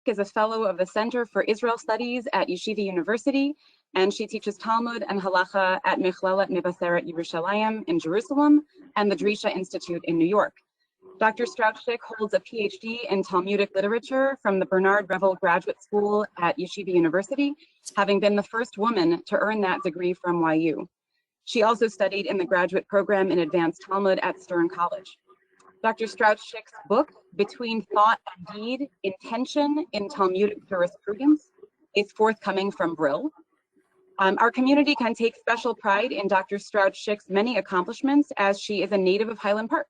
is a fellow of the Center for Israel Studies at Yeshiva University, and she teaches Talmud and Halacha at Mechelet Mebaseret Yerushalayim in Jerusalem and the Drisha Institute in New York. Dr. Strauch Schick holds a PhD in Talmudic literature from the Bernard Revel Graduate School at Yeshiva University, having been the first woman to earn that degree from YU. She also studied in the graduate program in Advanced Talmud at Stern College. Dr. Strauch Schick's book, Between Thought and Deed, Intention in Talmudic Jurisprudence, is forthcoming from Brill. Our community can take special pride in Dr. Strauch Schick's many accomplishments, as she is a native of Highland Park.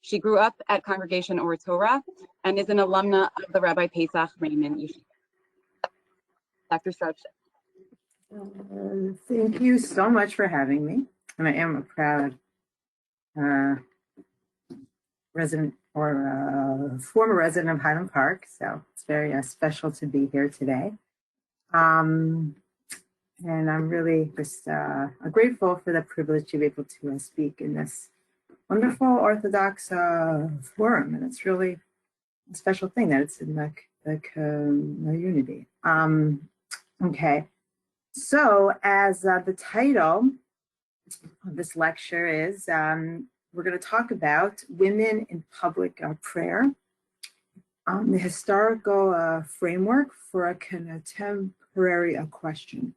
She grew up at Congregation Or Torah and is an alumna of the Rabbi Pesach Raymond Yeshiva. Dr. Strauch Schick. Thank you so much for having me. And I am a proud resident or former resident of Highland Park, so it's very special to be here today. And I'm really just grateful for the privilege to be able to speak in this wonderful Orthodox forum, and it's really a special thing that it's in the community. Okay, so as the title of this lecture is, we're going to talk about women in public prayer, the historical framework for a contemporary question.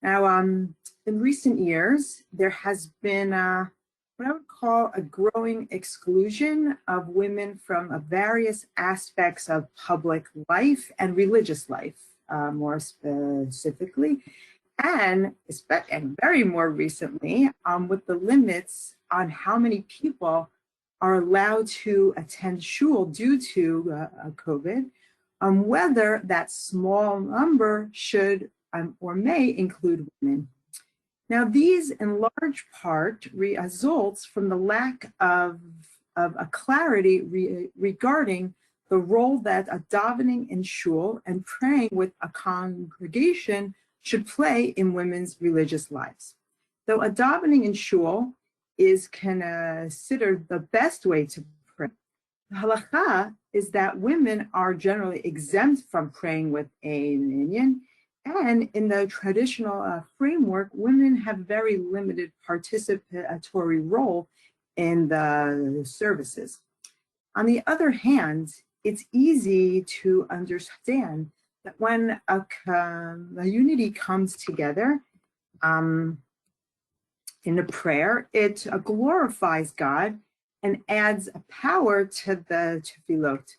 Now, in recent years, there has been what I would call a growing exclusion of women from various aspects of public life and religious life, more specifically, and very more recently, with the limits on how many people are allowed to attend shul due to COVID, whether that small number should or may include women. Now, these in large part results from the lack of a clarity regarding the role that a davening in shul and praying with a congregation should play in women's religious lives. Though a davening in shul is considered the best way to pray, the halacha is that women are generally exempt from praying with a minyan, and in the traditional framework, women have very limited participatory role in the services. On the other hand, it's easy to understand that when a community comes together in a prayer, it glorifies God and adds a power to the tefillot.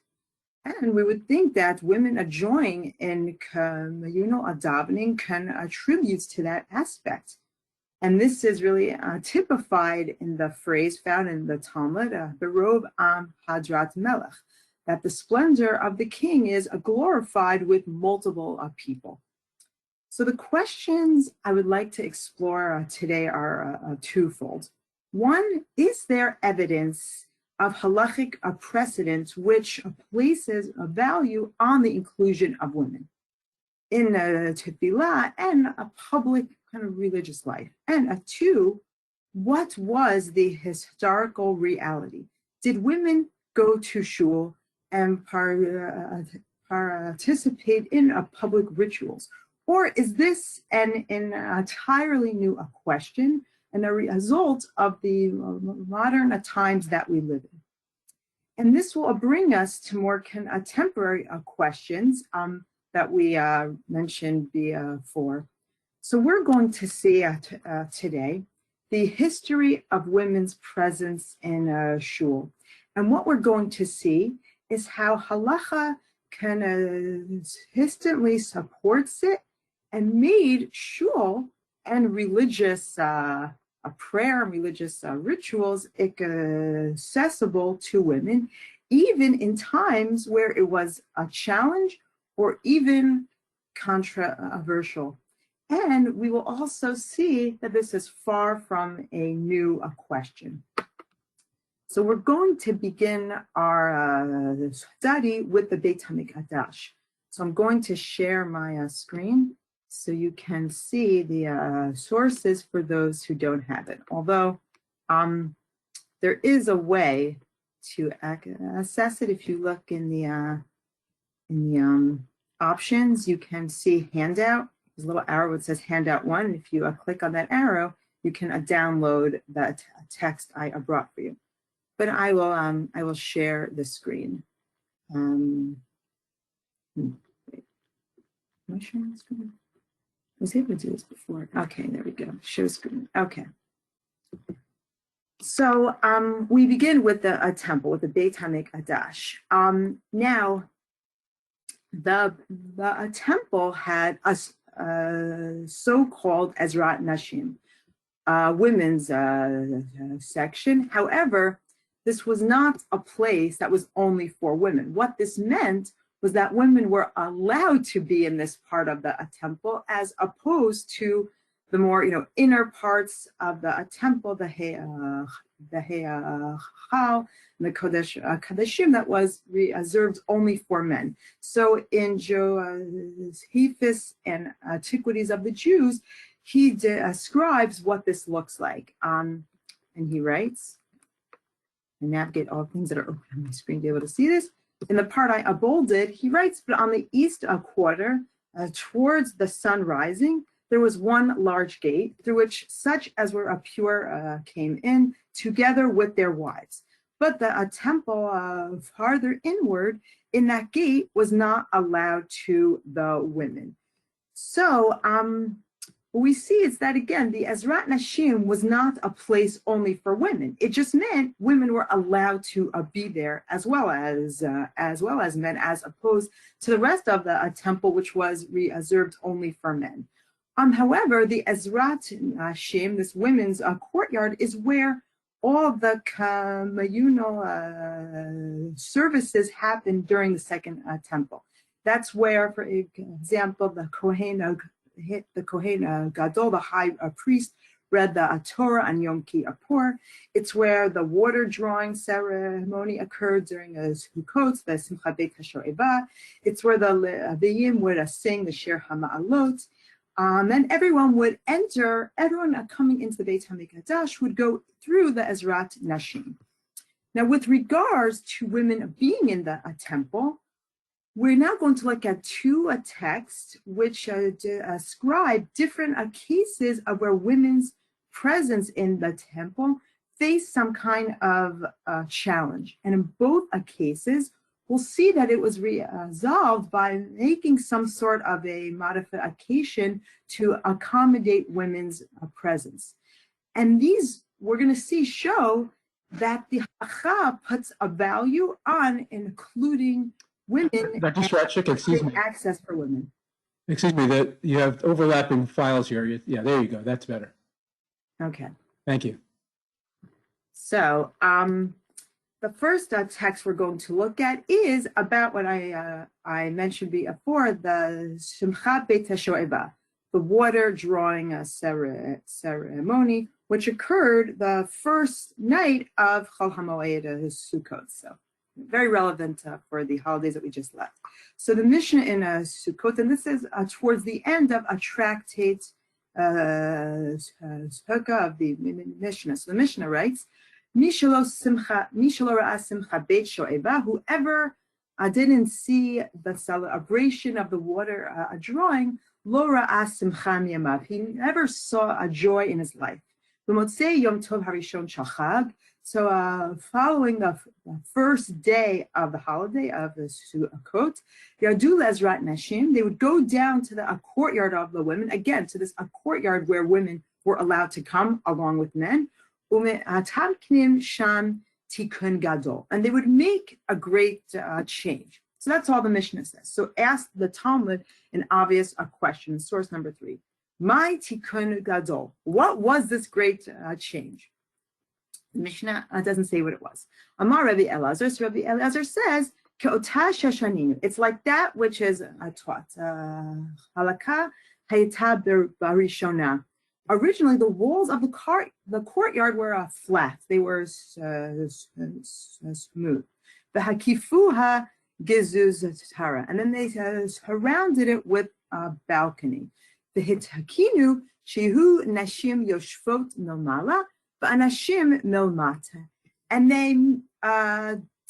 And we would think that women joining in communal davening can attribute to that aspect. And this is really typified in the phrase found in the Talmud, Berov am Hadrat Melech, that the splendor of the king is glorified with multiple people. So the questions I would like to explore today are twofold. One, is there evidence of halachic precedent which places a value on the inclusion of women in tefillah and a public kind of religious life? And two, what was the historical reality? Did women go to shul and participate in public rituals? Or is this an entirely new question and a result of the modern times that we live in? And this will bring us to more contemporary questions that we mentioned before. So we're going to see today the history of women's presence in shul. And what we're going to see is how halacha consistently supports it and made shul and religious prayer and religious rituals accessible to women, even in times where it was a challenge or even controversial. And we will also see that this is far from a new question. So we're going to begin our study with the Beit HaMikdash. So I'm going to share my screen so you can see the sources for those who don't have it. Although there is a way to access it if you look in the options, you can see handout. There's a little arrow that says handout 1. And if you click on that arrow, you can download that text I brought for you. But I will share the screen. Wait. Am I sharing the screen? I was able to do this before. Okay, there we go. Show screen. Okay. So we begin with the temple, with the Beit HaMikdash. Now, the temple had a so-called Ezrat Nashim, women's section. However, this was not a place that was only for women. What this meant was that women were allowed to be in this part of the temple, as opposed to the more, inner parts of the temple, the Hechal, and the Kodeshim that was reserved only for men. So in Josephus and Antiquities of the Jews, he describes what this looks like. And he writes, I navigate all things that are open on my screen to be able to see this. In the part I bolded, he writes, but on the east quarter, towards the sun rising, there was one large gate through which such as were pure came in, together with their wives. But the temple farther inward in that gate was not allowed to the women. So what we see is that, again, the Ezrat Nashim was not a place only for women. It just meant women were allowed to be there as well as men, as opposed to the rest of the temple, which was reserved only for men. However, the Ezrat Nashim, this women's courtyard, is where all the communal services happened during the second temple. That's where, for example, the Kohen Gadol, the high priest, read the Torah on Yom Kippur. It's where the water drawing ceremony occurred during Sukkot, the Simcha Beit HaShoeva. It's where the Levim would sing the Shir HaMa'alot. And everyone would enter, everyone coming into the Beit HaMikdash would go through the Ezrat Nashim. Now, with regards to women being in the temple, we're now going to look at two texts which describe different cases of where women's presence in the temple faced some kind of challenge. And in both cases, we'll see that it was resolved by making some sort of a modification to accommodate women's presence. And these, we're going to see, show that the halacha puts a value on including women. Dr. Strauch Schick, excuse me. Access for women. Excuse me, that you have overlapping files here. Yeah, there you go. That's better. Okay. Thank you. So the first text we're going to look at is about what I mentioned before, the Simcha Beit HaShoeva, the water drawing ceremony, which occurred the first night of Chol HaMoed Sukkot. So very relevant for the holidays that we just left. So the Mishnah in Sukkot, and this is towards the end of a tractate Sukkah of the Mishnah. So the Mishnah writes, whoever didn't see the celebration of the water drawing, lo ra'ah simcha miyamav. He never saw a joy in his life. B'motzei yom tov harishon shel chag. So following the first day of the holiday of the Sukkot, Yadu Ezrat Nashim, they would go down to the courtyard of the women, again, to this courtyard where women were allowed to come along with men, sham tikun gadol, and they would make a great change. So that's all the Mishnah says. So ask the Talmud an obvious question, source number 3. My tikun gadol, what was this great change? The Mishnah doesn't say what it was. Amar Rabbi Elazar, so Rabbi Elazar says, it's like that which is taught. Halakha hayta barishona. Originally, the walls of the courtyard were flat; they were smooth. The hakifuha gizuzatara, and then they surrounded it with a balcony. The hitakinu shehu nashim yoshvot milmala, v'anashim milmata, and they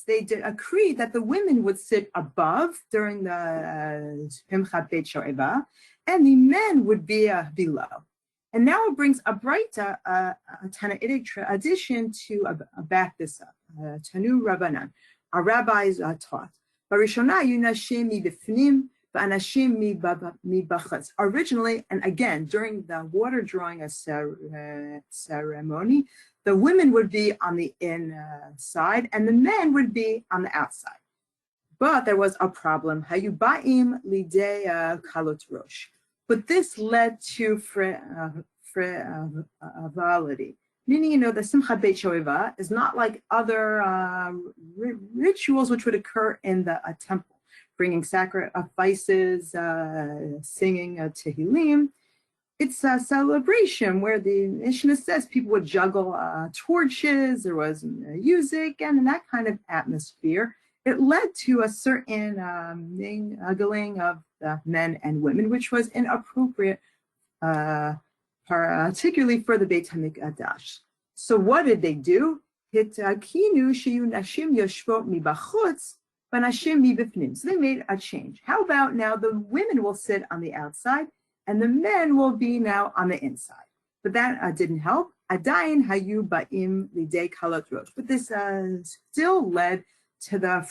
they decreed that the women would sit above during the Simchat Beit Shoeva, and the men would be below. And now it brings a Braita, a Tanaitic tradition to back this up. Tanu Rabbanan, our rabbis taught. Barishona yunashim mibifnim, v'anashim mibachatz. Originally, and again, during the water drawing ceremony, the women would be on the inside and the men would be on the outside. But there was a problem. Hayuba'im lidei kalot rosh. But this led to frivolity. Meaning, the Simchat Beit Shoeva is not like other rituals which would occur in the temple, bringing sacrifices, singing Tehillim. It's a celebration where the Mishnah says people would juggle torches, there was music, and in that kind of atmosphere, it led to a certain mingling of men and women, which was inappropriate, particularly for the Beit HaMikdash. So what did they do? So they made a change. How about now the women will sit on the outside and the men will be now on the inside? But that didn't help. Adayin hayu ba'im lidei kalot rosh. But this still led to the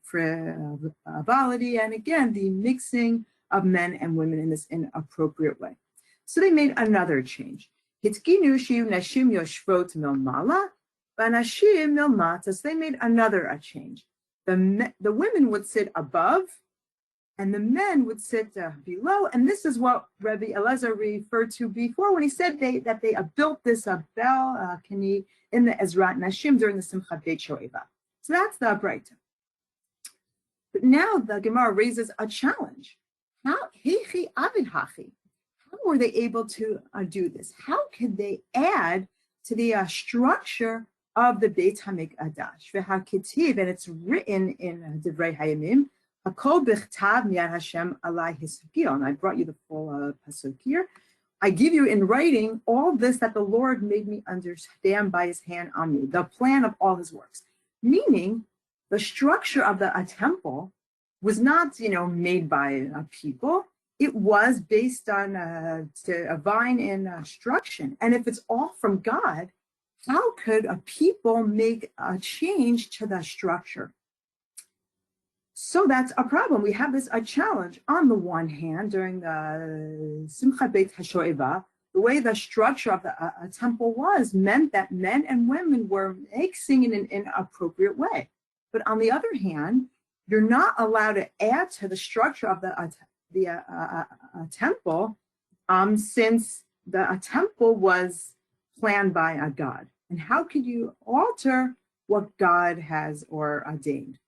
frivolity and again the mixing of men and women in this inappropriate way. So they made another change. Hitkinu shiu nashim yoshvot milmala, v'nashim milmata. So they made another change. The women would sit above, and the men would sit below. And this is what Rabbi Elazar referred to before when he said that they built this bel kani in the Ezrat Nashim during the Simchat Beit Shoeva. So that's the Braita. But now the Gemara raises a challenge. How were they able to do this? How could they add to the structure of the Beit HaMikdash? And it's written in Divrei Hayamim, Hakol b'chtav miyad Hashem alai hisagil. And I brought you the full pasuk here. I give you in writing all this that the Lord made me understand by his hand on me, the plan of all his works. Meaning, the structure of the temple was not, made by people. It was based on divine instruction. And if it's all from God, how could a people make a change to the structure? So that's a problem. We have a challenge. On the one hand, during the Simchat Beit HaShoeva, the way the structure of the temple was meant that men and women were mixing in an inappropriate way. But on the other hand, you're not allowed to add to the structure of the temple since the temple was planned by a God. And how could you alter what God has ordained?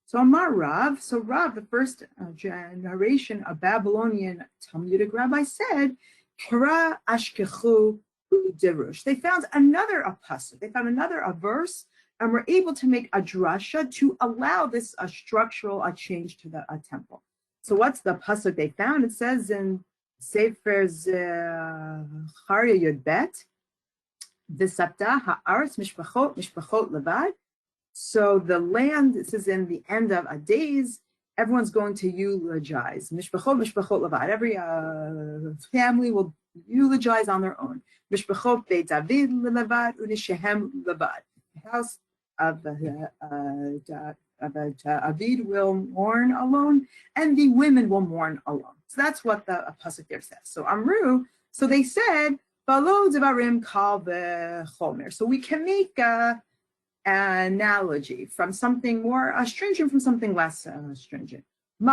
So Amar Rav, the first generation of Babylonian Talmudic rabbi said, Kara ashkechu derush. They found another pasuk. They found another verse, and were able to make a drasha to allow this structural change to the temple. So what's the pasuk they found? It says in Sefer Zechariah Yud Bet, V'sapta ha'aretz mishpachot levad. So the land, this is in the end of days, everyone's going to eulogize. Mishpachot levad. Every family will eulogize on their own. Mishpachot Beit David levad u'nishehem levad. The house of David will mourn alone, and the women will mourn alone. So that's what the pasuk there says. So Amru, so they said, Balo devarim kal v'chomer. So we can make an analogy from something more stringent from something less stringent. So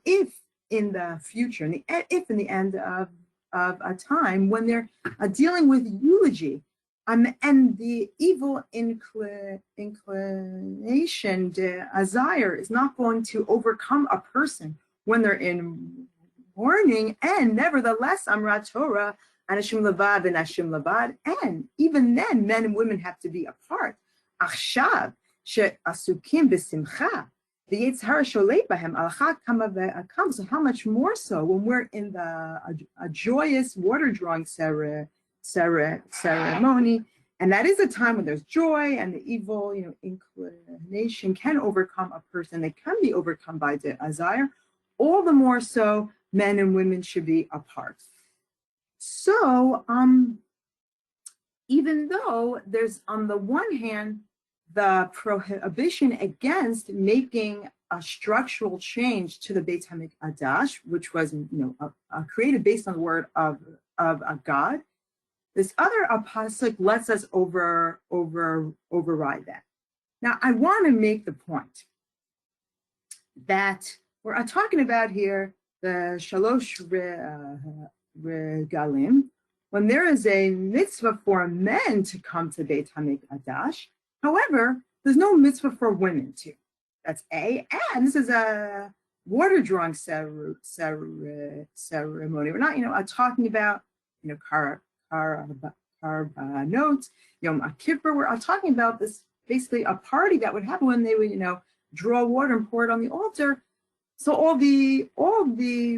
if in the future, if in the end of a time when they're dealing with eulogy, and the evil inclination, desire, is not going to overcome a person when they're in mourning, and nevertheless, Amra Torah, Anashim Levad and Ashim Levad, and even then, men and women have to be apart. Achshav she'asukim b'simcha v'yitzhar sholei b'hem alachat kama ve'akam. So how much more so when we're in a joyous water drawing ceremony. And that is a time when there's joy and the evil, inclination can overcome a person. They can be overcome by the desire. All the more so, men and women should be apart. So, even though there's, on the one hand, the prohibition against making a structural change to the Beit HaMikdash, which was, created based on the word of a God, this other pasuk lets us override that. Now, I want to make the point that we're talking about here the Shalosh Regalim, when there is a mitzvah for men to come to Beit HaMikdash. However, there's no mitzvah for women to. That's A. And this is a water drawing ceremony. We're not, talking about, Karbanot, Yom Kippur. We're talking about this, basically a party that would happen when they would, draw water and pour it on the altar. So all the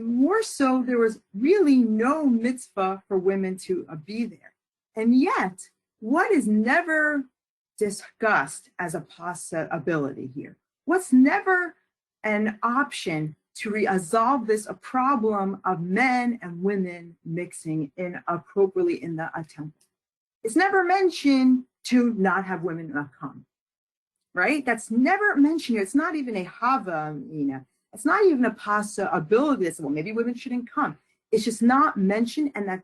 more so, there was really no mitzvah for women to be there. And yet, what is never discussed as a possibility here? What's never an option to resolve this a problem of men and women mixing inappropriately in the temple? It's never mentioned to not have women come, right? That's never mentioned here. It's not even a hava, It's not even a possibility that, well, maybe women shouldn't come. It's just not mentioned, and that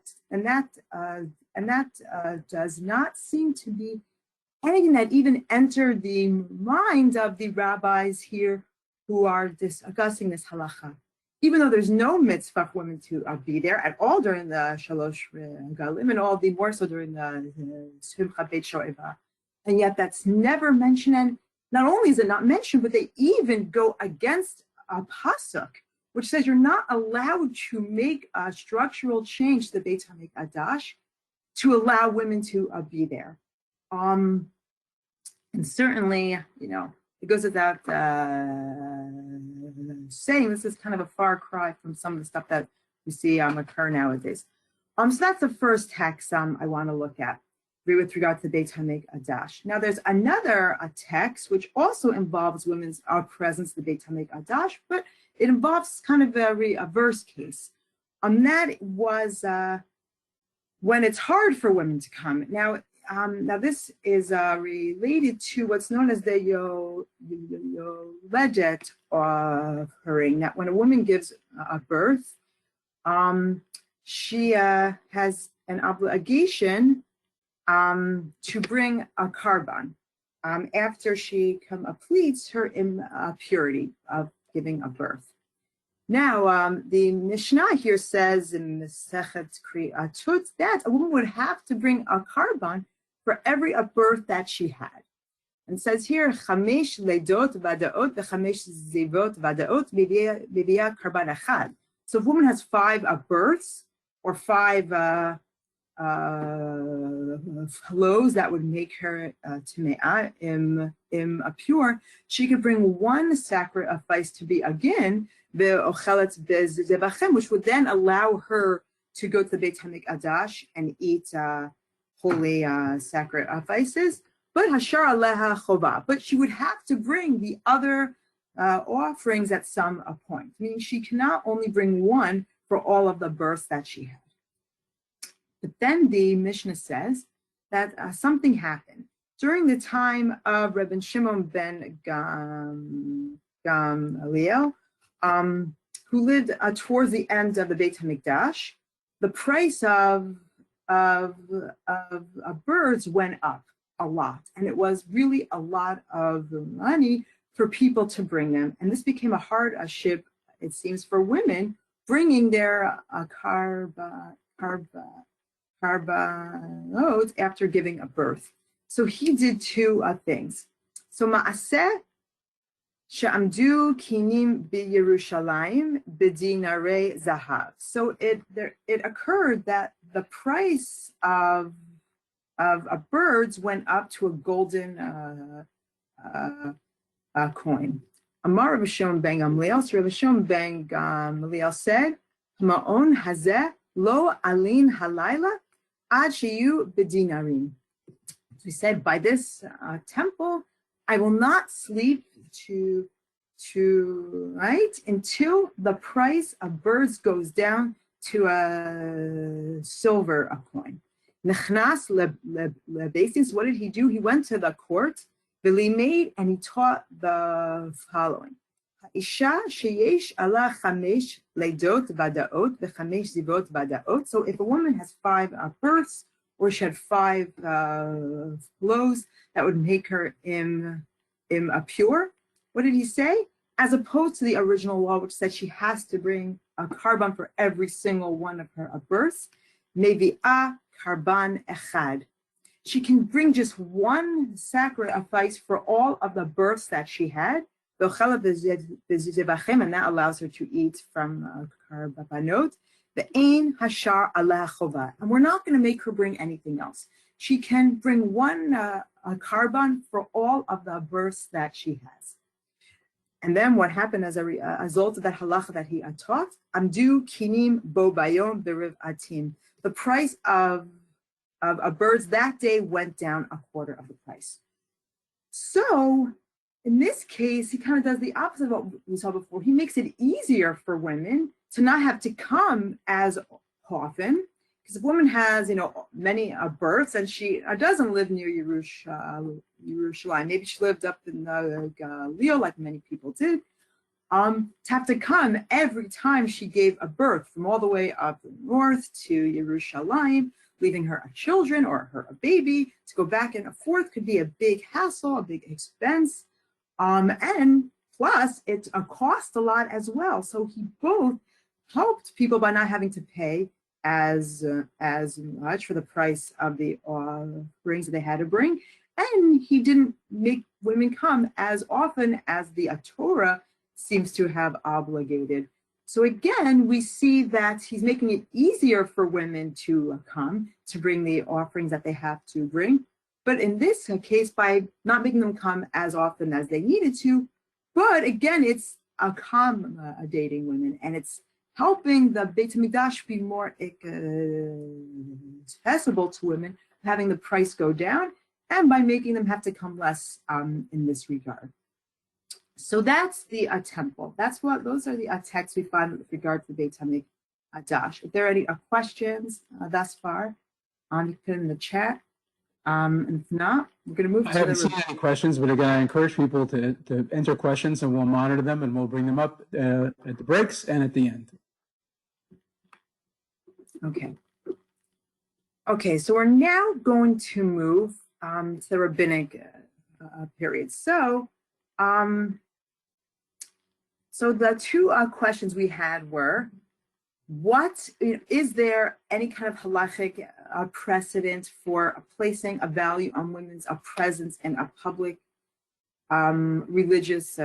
does not seem to be anything that even entered the minds of the rabbis here who are discussing this halacha. Even though there's no mitzvah for women to be there at all during the Shalosh Regalim, and all the more so during the Simcha Beit Shoeva, and yet that's never mentioned. And not only is it not mentioned, but they even go against a pasuk, which says you're not allowed to make a structural change to the Beit HaMikdash to allow women to be there. And certainly, it goes without saying, this is kind of a far cry from some of the stuff that we see occur nowadays. So that's the first text I want to look at with regard to Beit HaMikdash. Now, there's another text which also involves women's presence in the Beit HaMikdash, but it involves kind of a reverse case. That was when it's hard for women to come. Now this is related to what's known as the Yoledet offering. That when a woman gives a birth, she has an obligation to bring a karban after she completes her impurity of giving a birth. Now, the Mishnah here says in Mesechet Kriatut that a woman would have to bring a karban for every birth that she had. And it says here, Chamesh ledot vadaot v'chamesh zivot vadaot b'via karban achad. So if a woman has 5 births or 5 flows that would make her tame'ah, impure, she could bring 1 sacrifice to be again ve'ochelet bezebachem, which would then allow her to go to the Beit HaMikdash and eat holy sacrifices. But hashar aleha chova, but she would have to bring the other offerings at some point, meaning she cannot only bring 1 for all of the births that she had. But then the Mishnah says that something happened during the time of Rabbi Shimon ben Gamliel, who lived towards the end of the Beit HaMikdash. The price of birds went up a lot, and it was really a lot of money for people to bring them. And this became a hardship, it seems, for women bringing their karbanot after giving a birth. So he did 2 things. So ma'aseh she'amdu kinim b'Yerushalayim b'dinarei zahav. So it occurred that the price of birds went up to a golden coin. Amar Rabbi Shimon ben Gamliel. So Rabbi Shimon ben Gamliel said, "Ma'on hazeh lo alin halayla." Ad sheyu b'dinarim. We said, by this temple, I will not sleep right, until the price of birds goes down to a silver a coin. Nechnas lebesis. What did he do? He went to the court, v'limeid, and he taught the following: Isha sheyesh ala chamesh leidot vadaot v'chamesh zivot vadaot. So if a woman has 5 births, or she had 5 blows, that would make her impure. What did he say? As opposed to the original law, which said she has to bring a carbon for every single one of her births. Mevi'ah karban echad. She can bring just 1 sacrifice for all of the births that she had. And that allows her to eat from karbanot. And we're not going to make her bring anything else. She can bring 1 carbon for all of the births that she has. And then what happened as a result of that halacha that he taught? Amdu kinim bo bayom beriv atim. The price of birds that day went down a quarter of the price. So in this case, he kind of does the opposite of what we saw before. He makes it easier for women to not have to come as often, because if a woman has, many births and she doesn't live near Yerushalayim, maybe she lived up in Galileo, like many people did, to have to come every time she gave a birth from all the way up north to Yerushalayim, leaving her children or her baby, to go back and forth could be a big hassle, a big expense, and plus it's a cost a lot as well. So he both helped people by not having to pay as much for the price of the rings that they had to bring, and he didn't make women come as often as the Torah seems to have obligated. So again, we see that he's making it easier for women to come to bring the offerings that they have to bring, but in this case, by not making them come as often as they needed to, but again, it's accommodating women, and it's helping the Beit HaMikdash be more accessible to women, having the price go down, and by making them have to come less in this regard. So that's the temple. Those are the texts we find with regard to the Beit HaMikdash. If there are any questions thus far, you can put in the chat. And if not, we're going to move to the... I haven't seen any questions, but again, I encourage people to enter questions, and we'll monitor them, and we'll bring them up at the breaks and at the end. Okay, so we're now going to move to the rabbinic period. So the 2 questions we had were, is there any kind of halachic precedent for placing a value on women's presence in a public religious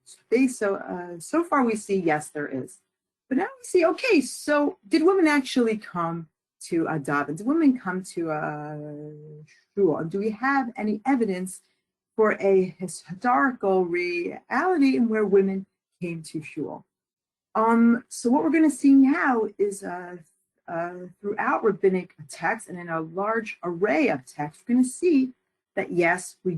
space? So far we see, yes, there is. But now we see, okay, so did women actually come to daven? Did women come to shul? Do we have any evidence for a historical reality in where women came to shul? So what we're going to see now is throughout rabbinic texts and in a large array of texts, we're going to see that yes, we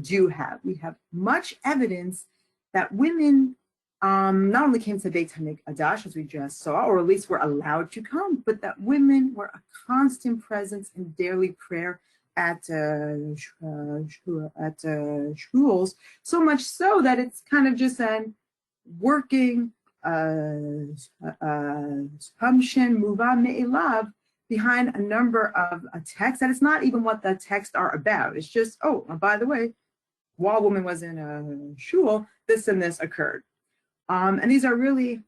have much evidence that women not only came to Beit HaMikdash, as we just saw, or at least were allowed to come, but that women were a constant presence in daily prayer at shuls, so much so that it's kind of just an working assumption, muvan me'elav, behind a number of texts that it's not even what the texts are about. It's just, oh, by the way, while woman was in a shul, this and this occurred. And these are really,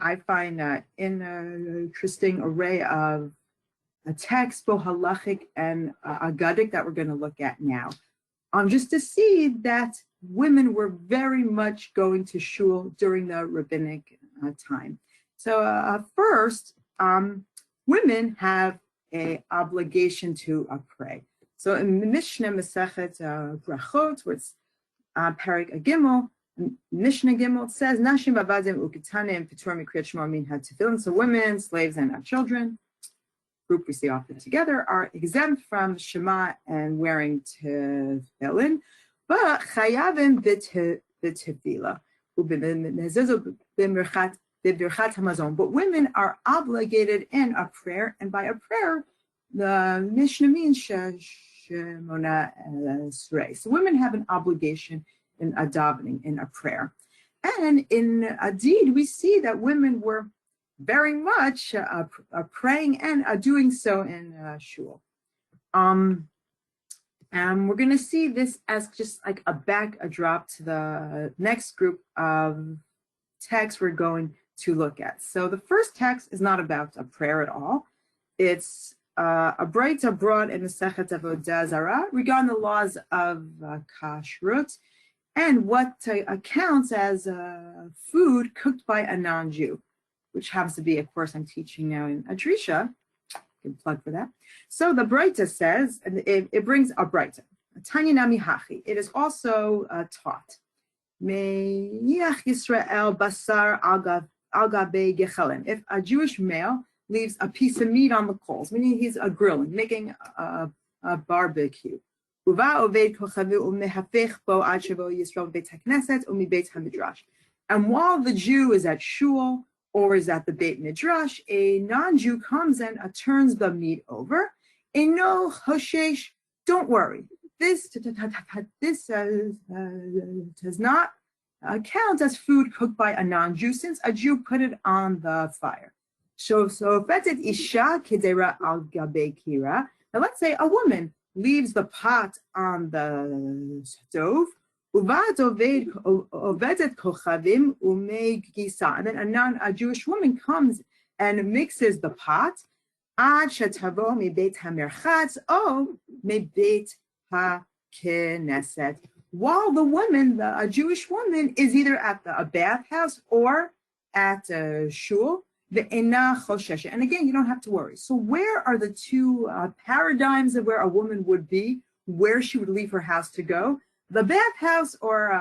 I find, an interesting array of texts, both halachic and agadic, that we're going to look at now. Just to see that women were very much going to shul during the rabbinic time. So first, women have an obligation to pray. So in Mishnah Masechet Brachot, where it's Parak Gimel, Mishnah Gimel, says, Nashim avadim uketanim p'tur mikriyat shema min hatefillin. So women, slaves, and children group we see often together are exempt from Shema and wearing tefillin, but chayavim b'tefillah. But women are obligated in a prayer, and by a prayer, the Mishnah means shemona esrei. So women have an obligation in a davening, in a prayer. And in a deed, we see that women were very much praying and doing so in shul. And we're going to see this as just like a drop to the next group of texts we're going to look at. So the first text is not about a prayer at all. It's a braita brought in the Masechet Avodah Zarah regarding the laws of kashrut and what counts as food cooked by a non-Jew, which happens to be a course I'm teaching now in Adrisha. Can plug for that. So the braita says, and it brings a braita. Tanya nami hachi. It is also taught. Me'yach Yisrael basar al gabe gechalem. If a Jewish male leaves a piece of meat on the coals, meaning he's grilling, making a barbecue. And while the Jew is at shul or is at the Beit Midrash, a non-Jew comes and turns the meat over. Eno hoshesh, don't worry. This does not count as food cooked by a non-Jew, since a Jew put it on the fire. So fetet isha kedera al gabe kira. Now let's say a woman leaves the pot on the stove, uvad ovedet kochavim umei gisa, and then a Jewish woman comes and mixes the pot. Ad shetavo mi beit hamerchatz o mi beit ha-knesset. While the woman, a Jewish woman, is either at a bathhouse or at a shul, and again, you don't have to worry. So where are the two paradigms of where a woman would be, where she would leave her house to go? The bathhouse or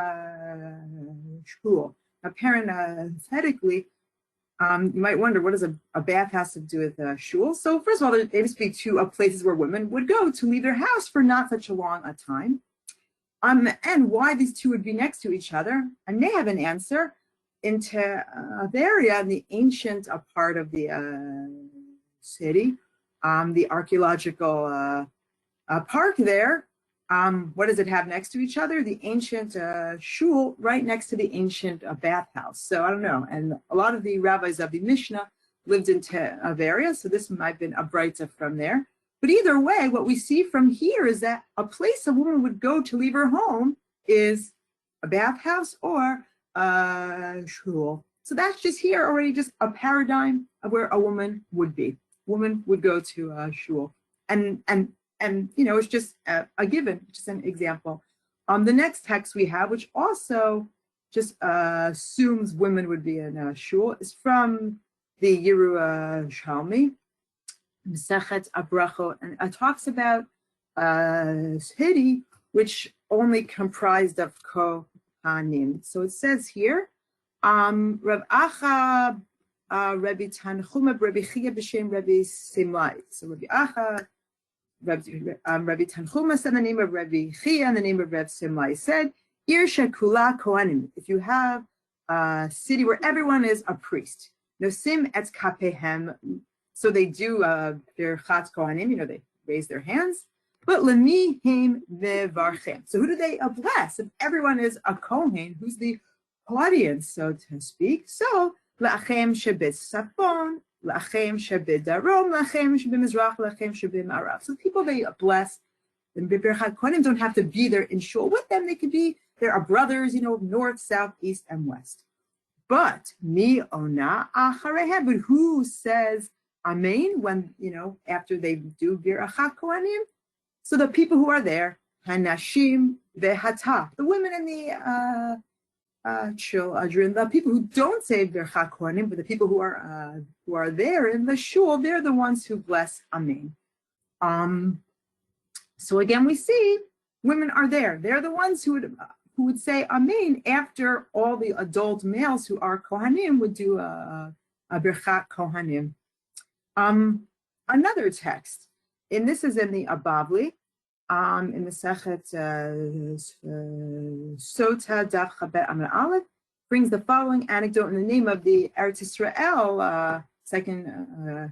shul? Now, parenthetically, you might wonder, what does a bathhouse have to do with shul? So first of all, they speak to places where women would go to leave their house for not such a long a time. And why these two would be next to each other, and they have an answer. Into Bavaria, the ancient part of the city, the archaeological park there. What does it have next to each other? The ancient shul right next to the ancient bathhouse. So I don't know. And a lot of the rabbis of the Mishnah lived in Bavaria, so this might have been a braita from there. But either way, what we see from here is that a place a woman would go to leave her home is a bathhouse or shul. So that's just here already just a paradigm of where a woman would be. Woman would go to shul. And you know, it's just a given, just an example. The next text we have, which also just assumes women would be in shul, is from the Yerushalmi, Masechet Abrachot, and it talks about city which only comprised of Kohanim. So it says here, Rav Acha, Rabbi Tanchuma, Rabbi Chia b'shem Rabbi Simlai. So Rabbi Acha, Rabbi Tanchuma said the name of Rabbi Chia and the name of Rabbi Simlai said, Ir shekula Kohanim. If you have a city where everyone is a priest, Nosim etz kapehem. So they do their chatz Kohanim, you know, they raise their hands. But lemi heim vevarchem. So who do they bless? If everyone is a Kohen, who's the audience, so to speak? So la'achem shebet sapon, la'achem shebet darom, la'achem shebet mizrach, la'achem shebet marav. So people they bless. And Birchat Kohanim don't have to be there in shul with them. They could be, there are brothers, you know, north, south, east, and west. But mi ona acharehem. But who says amen when, you know, after they do Birchat Kohanim? So the people who are there, hanashim vehata, the women and the children, the people who don't say Birchat Kohanim, but the people who are there in the shul, they're the ones who bless amen. So again, we see women are there. They're the ones who would say amen after all the adult males who are Kohanim would do a Birchat Kohanim. another text, and this is in the Abavli, in the Sechet Sota Daf Chabet Amud Aleph, brings the following anecdote in the name of the Eretz Israel, second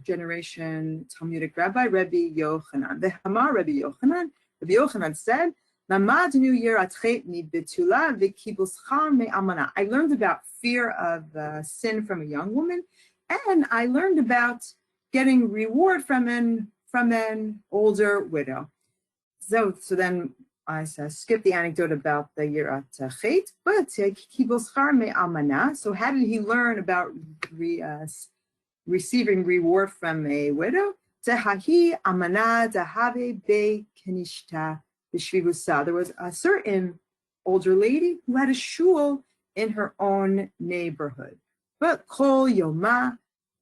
generation Talmudic rabbi, Rabbi Yochanan. The Hamar Rabbi Yochanan said, I learned about fear of sin from a young woman, and I learned about getting reward from an older widow. So then I skipped the anecdote about the Yirat Chet, but Kibul Schar Me Almana. So how did he learn about receiving reward from a widow? Tehahi Amana Dahave Be Kenishta B'Shvivusa. There was a certain older lady who had a shul in her own neighborhood. But Kol Yoma,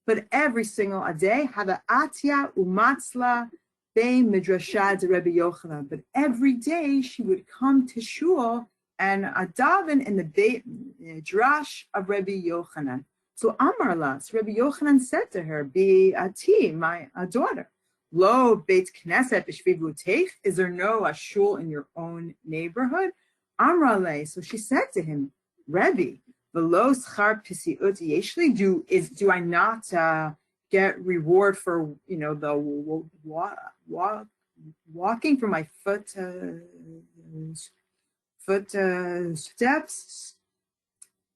but every single day, Hava Atya Umatzla Be Midrashah de Rabbi Yochanan. But every day she would come to shul and daven in the Beit Midrash of Rabbi Yochanan. So Amarla, so Rabbi Yochanan said to her, Be Ati, my daughter, Lo Beit Knesset b'Shvivuteich, is there no shul in your own neighborhood? Amrale, so she said to him, Rebbe, Velo Schar Pisiut Yeshli, do I not get reward for the walking for my foot steps?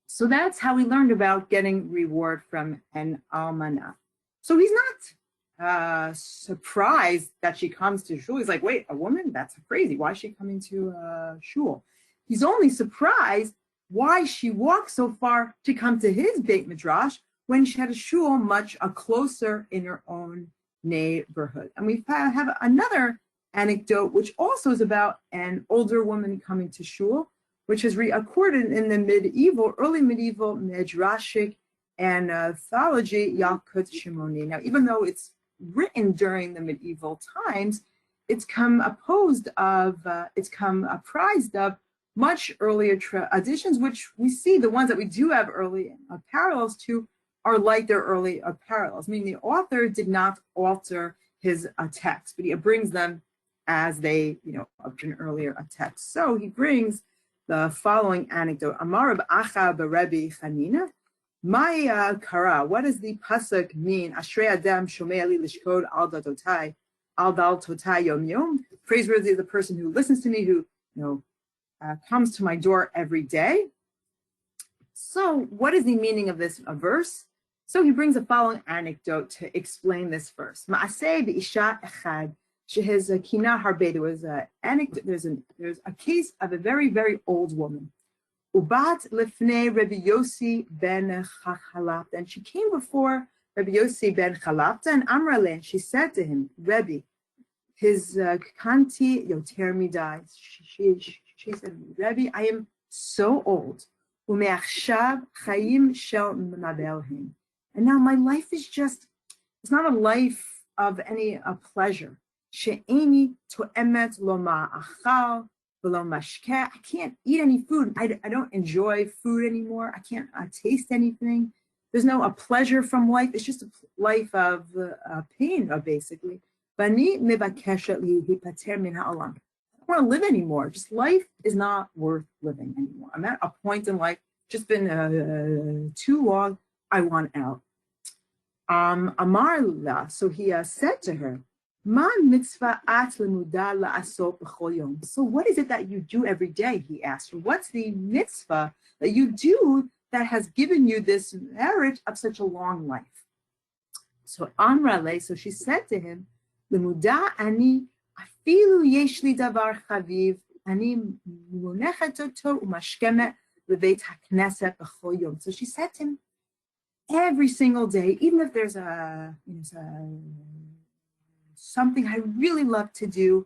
So that's how we learned about getting reward from an almana. So he's not surprised that she comes to shul. He's like, wait, a woman? That's crazy. Why is she coming to shul? He's only surprised why she walked so far to come to his Beit Midrash when she had a shul much closer in her own neighborhood. And we have another anecdote, which also is about an older woman coming to shul, which is recorded in the early medieval Midrashic and theology Yalkut Shimoni. Now, even though it's written during the medieval times, it's come apprised of much earlier traditions, which we see the ones that we do have early parallels to are like their early parallels. I mean, the author did not alter his text, but he brings them as they, up to an earlier text. So he brings the following anecdote. Amar Acha Rebbe Chanina. My kara, what does the pasuk mean? Ashrei Adam Shomei Li Lishkod Al Dal Totai Yom Yom. Praiseworthy is the person who listens to me, who comes to my door every day. So, what is the meaning of this verse? So he brings the following anecdote to explain this verse. Ma'aseh b'isha echad shehez kina harbe. There was an anecdote. There's a case of a very, very old woman. Ubat lifnei Rabbi Yossi ben Chalapta, and she came before Rabbi Yossi ben Chalapta, and Amrale, she said to him, Rebbe, his kanti yoter midai. She said, Rebbe, I am so old. Umeachshav chayim shel mabelhim. And now my life is it's not a life of any pleasure. She'eni to'emet lo ma'achal v'lo mashkeh. I can't eat any food. I don't enjoy food anymore. I can't taste anything. There's no pleasure from life. It's just a life of pain, basically. V'ani mevakeshet lihipater min ha'olam. I don't want to live anymore. Just life is not worth living anymore. I'm at a point in life, just been too long. I want out. Amarla, so he said to her, Ma mitzvah at lemuda la'asot b'chol yom. So what is it that you do every day? He asked her. What's the mitzvah that you do that has given you this merit of such a long life? So Amrale, so she said to him, Lemuda ani afilu yesh li davar chaviv ani munechet oto umashkemet leveit hakneset b'chol yom. So she said to him, every single day, even if there's something I really love to do,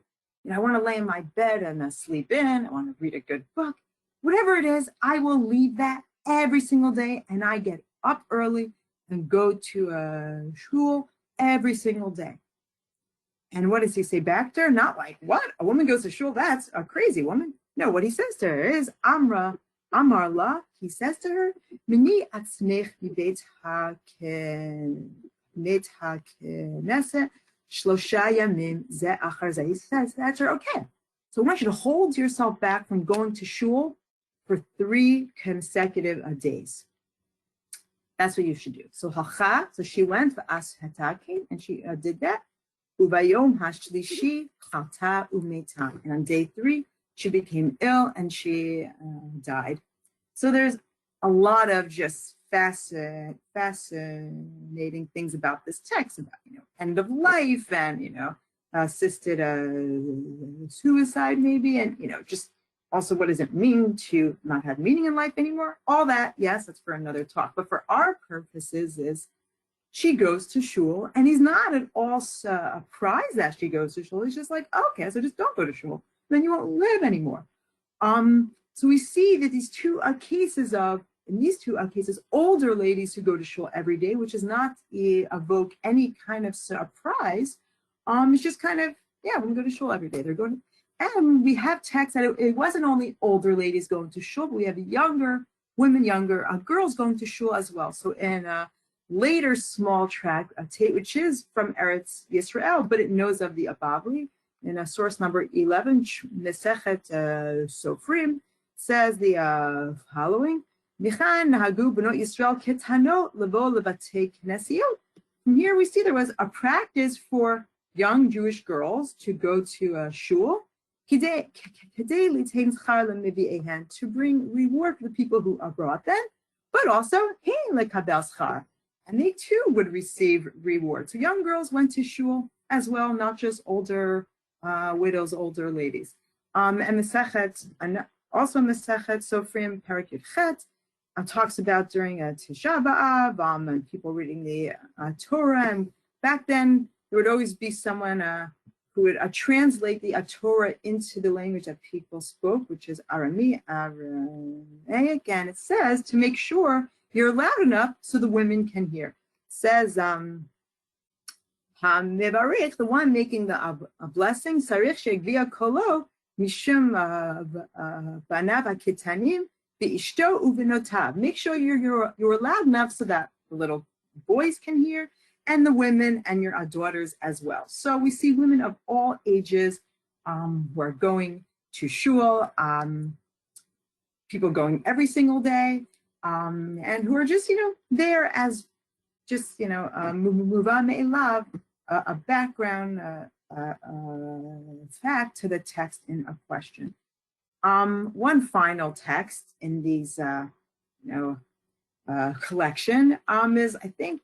I want to lay in my bed and sleep in, I want to read a good book, whatever it is, I will leave that every single day, and I get up early and go to a shul every single day. And what does he say back to her? Not like, what? A woman goes to shul? That's a crazy woman. No, what he says to her is, Amarla, he says to her, Mini atzmech mibeit haKnesset Shlosha yamim ze achar ze. He says that's okay. So I want you to hold yourself back from going to shul for 3 consecutive days. That's what you should do. So she went for as hataki, and she did that. Ubayom hashlishi chata umeta. And on day 3, she became ill and she died. So there's a lot of just fascinating things about this text, about end of life and assisted suicide maybe, and just also what does it mean to not have meaning in life anymore? All that, yes, that's for another talk. But for our purposes is she goes to shul, and he's not at all surprised that she goes to shul. He's just like, okay, so just don't go to shul, then you won't live anymore. So we see that these two cases, older ladies who go to shul every day, which does not evoke any kind of surprise. It's just kind of, we're going to go to shul every day. They're going, and we have text that it wasn't only older ladies going to shul, but we have younger girls going to shul as well. So in a later small tract, which is from Eretz Yisrael, but it knows of the Abavli, in a source number 11, Mesechet Sofrim, says the following. From here we see there was a practice for young Jewish girls to go to shul to bring reward for the people who brought them, but also and they too would receive reward. So young girls went to shul as well, not just older widows, older ladies. And Mesechet, also Mesechet Sofrim Perek Yud Chet, talks about during Tisha B'Av and people reading the Torah. And back then, there would always be someone who would translate the Torah into the language that people spoke, which is Aramaic. And it says to make sure you're loud enough so the women can hear. It says, HaMevarich, the one making the blessing, Sarich Shegvia Kolo, Mishum Banav HaKetanim, Be'ishto Uvenotav. Make sure you're loud enough so that the little boys can hear, and the women and your daughters as well. So we see women of all ages who are going to shul, people going every single day, and who are just, there as just, muva me'elav, a background fact to the text in a question. One final text in these, collection is, I think,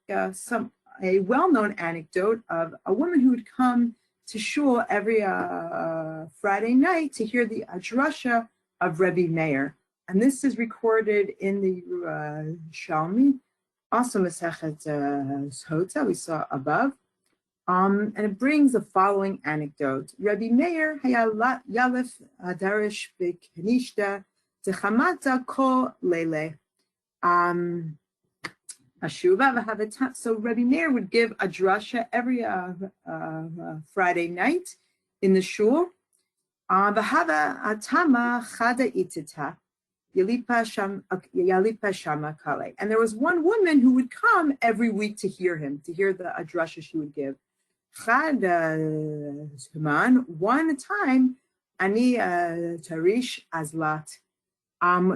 a well-known anecdote of a woman who would come to shul every Friday night to hear the drasha of Rebbe Meir. And this is recorded in the Shalmi, also Mesechet Sota, we saw above. And it brings the following anecdote. Rebbe Meir yalef darish b'kenishta techamata kol lele. So Rebbe Meir would give a drasha every Friday night in the shul. V'hava atama chada itita yalipa shama kale. And there was one woman who would come every week to hear him, to hear the drasha she would give. One time, ani tarish azlat.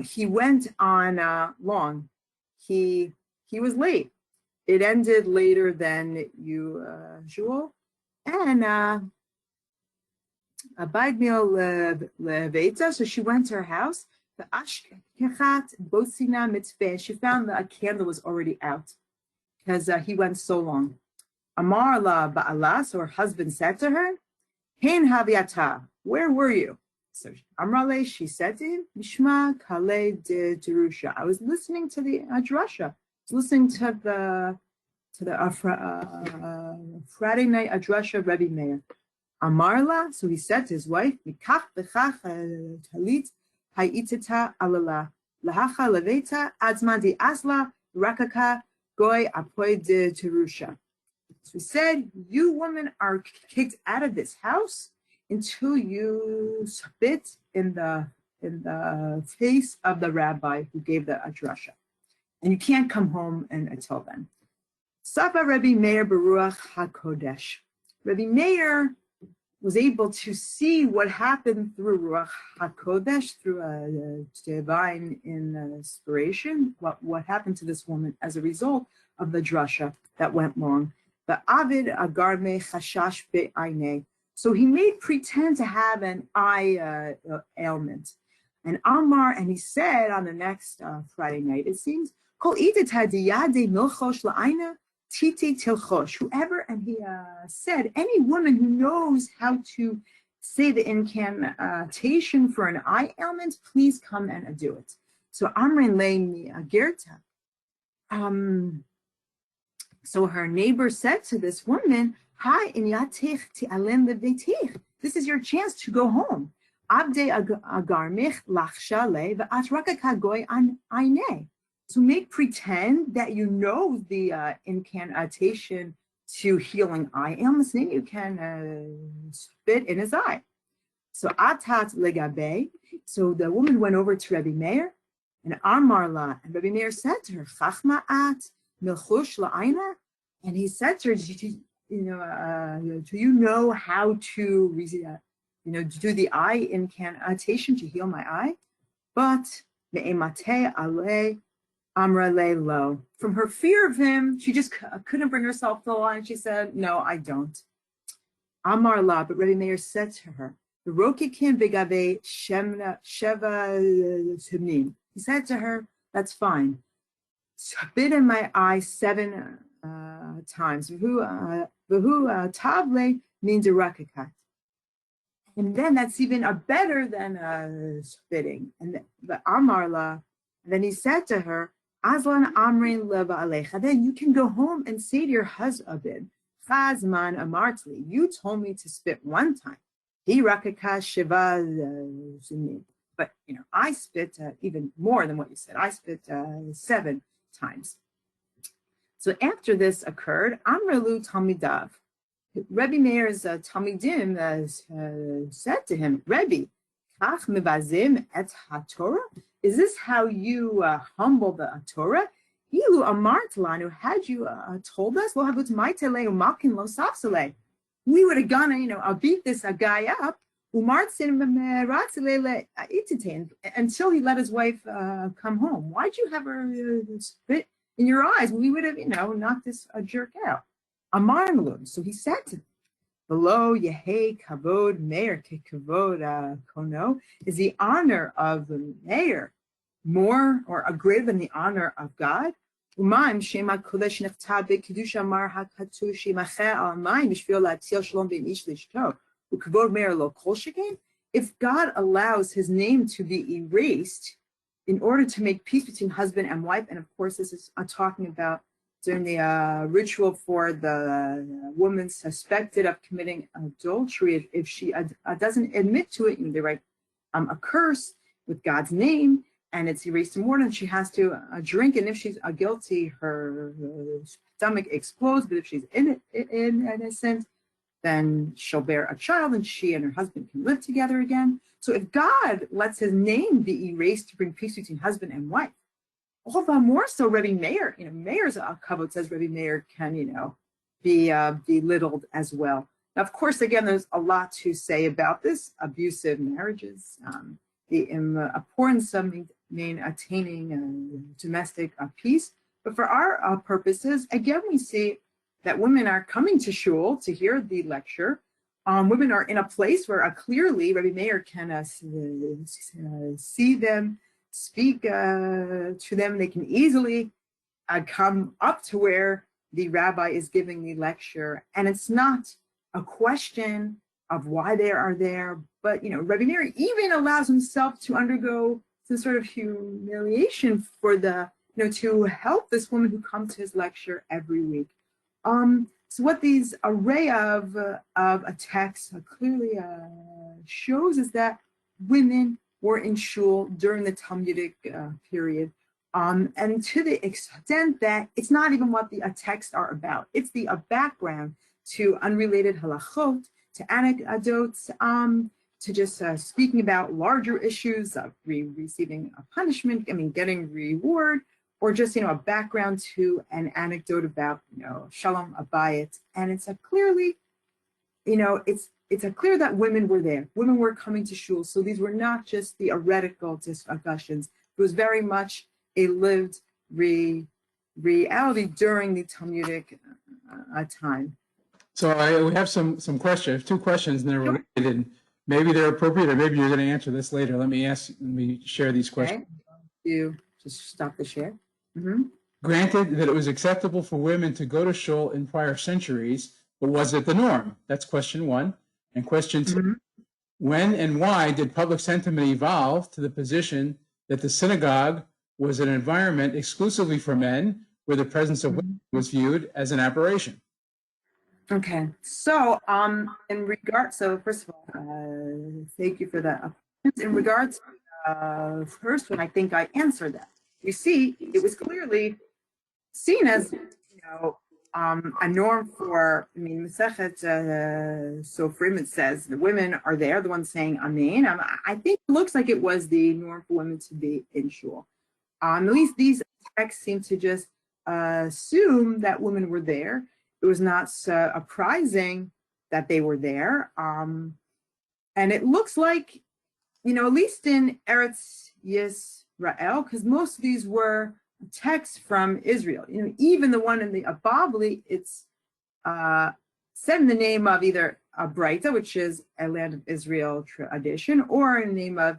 He went on long. He was late. It ended later than usual. And abide meal leveita. So she went to her house. The ashkechat bosina mitzveh. She found that a candle was already out because he went so long. Amar la ba'ala, so her husband said to her, Hein haviata, where were you? So Amrale, she said to him, Mishma kale de Jerusha. I was listening to the drasha. I was listening to the Friday night drasha of Rebbe Meir. Amarla, so he said to his wife, Mikach bechach talit hayitita alala lahacha leveta adzma di asla rakaka goy apoy de Jerusha. So he said, you women are kicked out of this house until you spit in the face of the rabbi who gave the drasha. And you can't come home until then. Safa Rebbe Meir Baruch HaKodesh. Rabbi Meir was able to see what happened through Ruach HaKodesh, through a divine inspiration, what happened to this woman as a result of the drasha that went wrong. The Avid Agarme Chashash Be'aineh. So he made pretend to have an eye ailment. And Amar, and he said on the next Friday night, it seems, Kol Itatadiyade Milchosh La'aina Titi Tilchosh. Whoever, and he said, any woman who knows how to say the incantation for an eye ailment, please come and do it. So Amrin Leimi Agerta. So her neighbor said to this woman, Hi, in yatich ti'alem levetich. This is your chance to go home. Abde agarmich lachshale v'at rakakagoy an aine. To make pretend that you know the incantation to healing eye ailments, then you can spit in his eye. So atat legabe. So the woman went over to Rabbi Meir and Amarla, and Rabbi Meir said to her, Chachma at milchush la'aina, and he said to her, do you know how to, do the eye incantation to heal my eye? But me'emate ale amra le lo. From her fear of him, she just couldn't bring herself to the line. She said, no, I don't. Amar la, but Rabbi Meir said to her, the rokikin begave sheva timnim. He said to her, that's fine. Spit in my eye 7 times. V'hu table means a rakakat. And then that's even better than spitting. And the Amarla, then he said to her, Aslan Amrin leva alecha. Then you can go home and say to your husband, Chazman amartli, you told me to spit 1 time. He rakakat shiva zimim. But I spit even more than what you said. I spit 7 times. So after this occurred, Amrelu Talmidav, Rebbe Meir's Talmidim said to him, Rebbe, Kach mevazim et haTorah? Is this how you humble the Torah? Ilu amart lanu, had you told us, lo havut maitele umakin lo safsele, we would have gone, I'll beat this guy up, until he let his wife come home. Why'd you have her spit in your eyes? We would have, knocked this jerk out. Amarnlu. So he said to them, below Yehei Kavod Meir Ke Kavod Kono, is the honor of the mayor more or greater than the honor of God? Umaim Shema Kodesh Nefta Bekedusha Mar Hakatu Shemacher Al Maim Bishvil Latil Shalom Ben Ish Lishto Ukavod Meir Lo Kol Sheken. If God allows his name to be erased in order to make peace between husband and wife, and of course this is talking about during the ritual for the woman suspected of committing adultery, if she doesn't admit to it, they write a curse with God's name, and it's erased in water, and she has to drink, and if she's guilty, her stomach explodes, but if she's innocent, then she'll bear a child, and she and her husband can live together again. So if God lets his name be erased to bring peace between husband and wife, all the more so Rebbe Meir, Meir's kavod says Rebbe Meir can, be belittled as well. Now, of course, again, there's a lot to say about this, abusive marriages, the importance of attaining domestic peace. But for our purposes, again, we see that women are coming to shul to hear the lecture. Women are in a place where clearly Rebbe Meir can see them, speak to them. They can easily come up to where the rabbi is giving the lecture. And it's not a question of why they are there, but, Rebbe Meir even allows himself to undergo some sort of humiliation for to help this woman who comes to his lecture every week. So what these array of a text clearly shows is that women were in shul during the Talmudic period, and to the extent that it's not even what the texts are about. It's the background to unrelated halachot, to anecdotes, to just speaking about larger issues of receiving a punishment, getting reward, or just, a background to an anecdote about, Shalom Abayit. And it's clearly it's clear that women were there. Women were coming to shul. So these were not just theoretical discussions. It was very much a lived reality during the Talmudic time. So we have some questions, 2 questions, and they're related, and maybe they're appropriate, or maybe you're going to answer this later. Let me share these questions. Okay. You just stop the share. Mm-hmm. Granted that it was acceptable for women to go to shul in prior centuries, but was it the norm? That's question 1. And question 2, Mm-hmm. when and why did public sentiment evolve to the position that the synagogue was an environment exclusively for men, where the presence of women was viewed as an aberration? Okay, so first of all, thank you for that. In regards to first one, I think I answered that. You see, it was clearly seen as a norm for. Masechet Sofrim, it says the women are there, the ones saying Amen. I think it looks like it was the norm for women to be in shul. At least these texts seem to just assume that women were there. It was not surprising that they were there. And it looks like, at least in Eretz Yisrael, because most of these were texts from Israel. Even the one in the Bavli, it's said in the name of either a Breita, which is a land of Israel tradition, or in the name of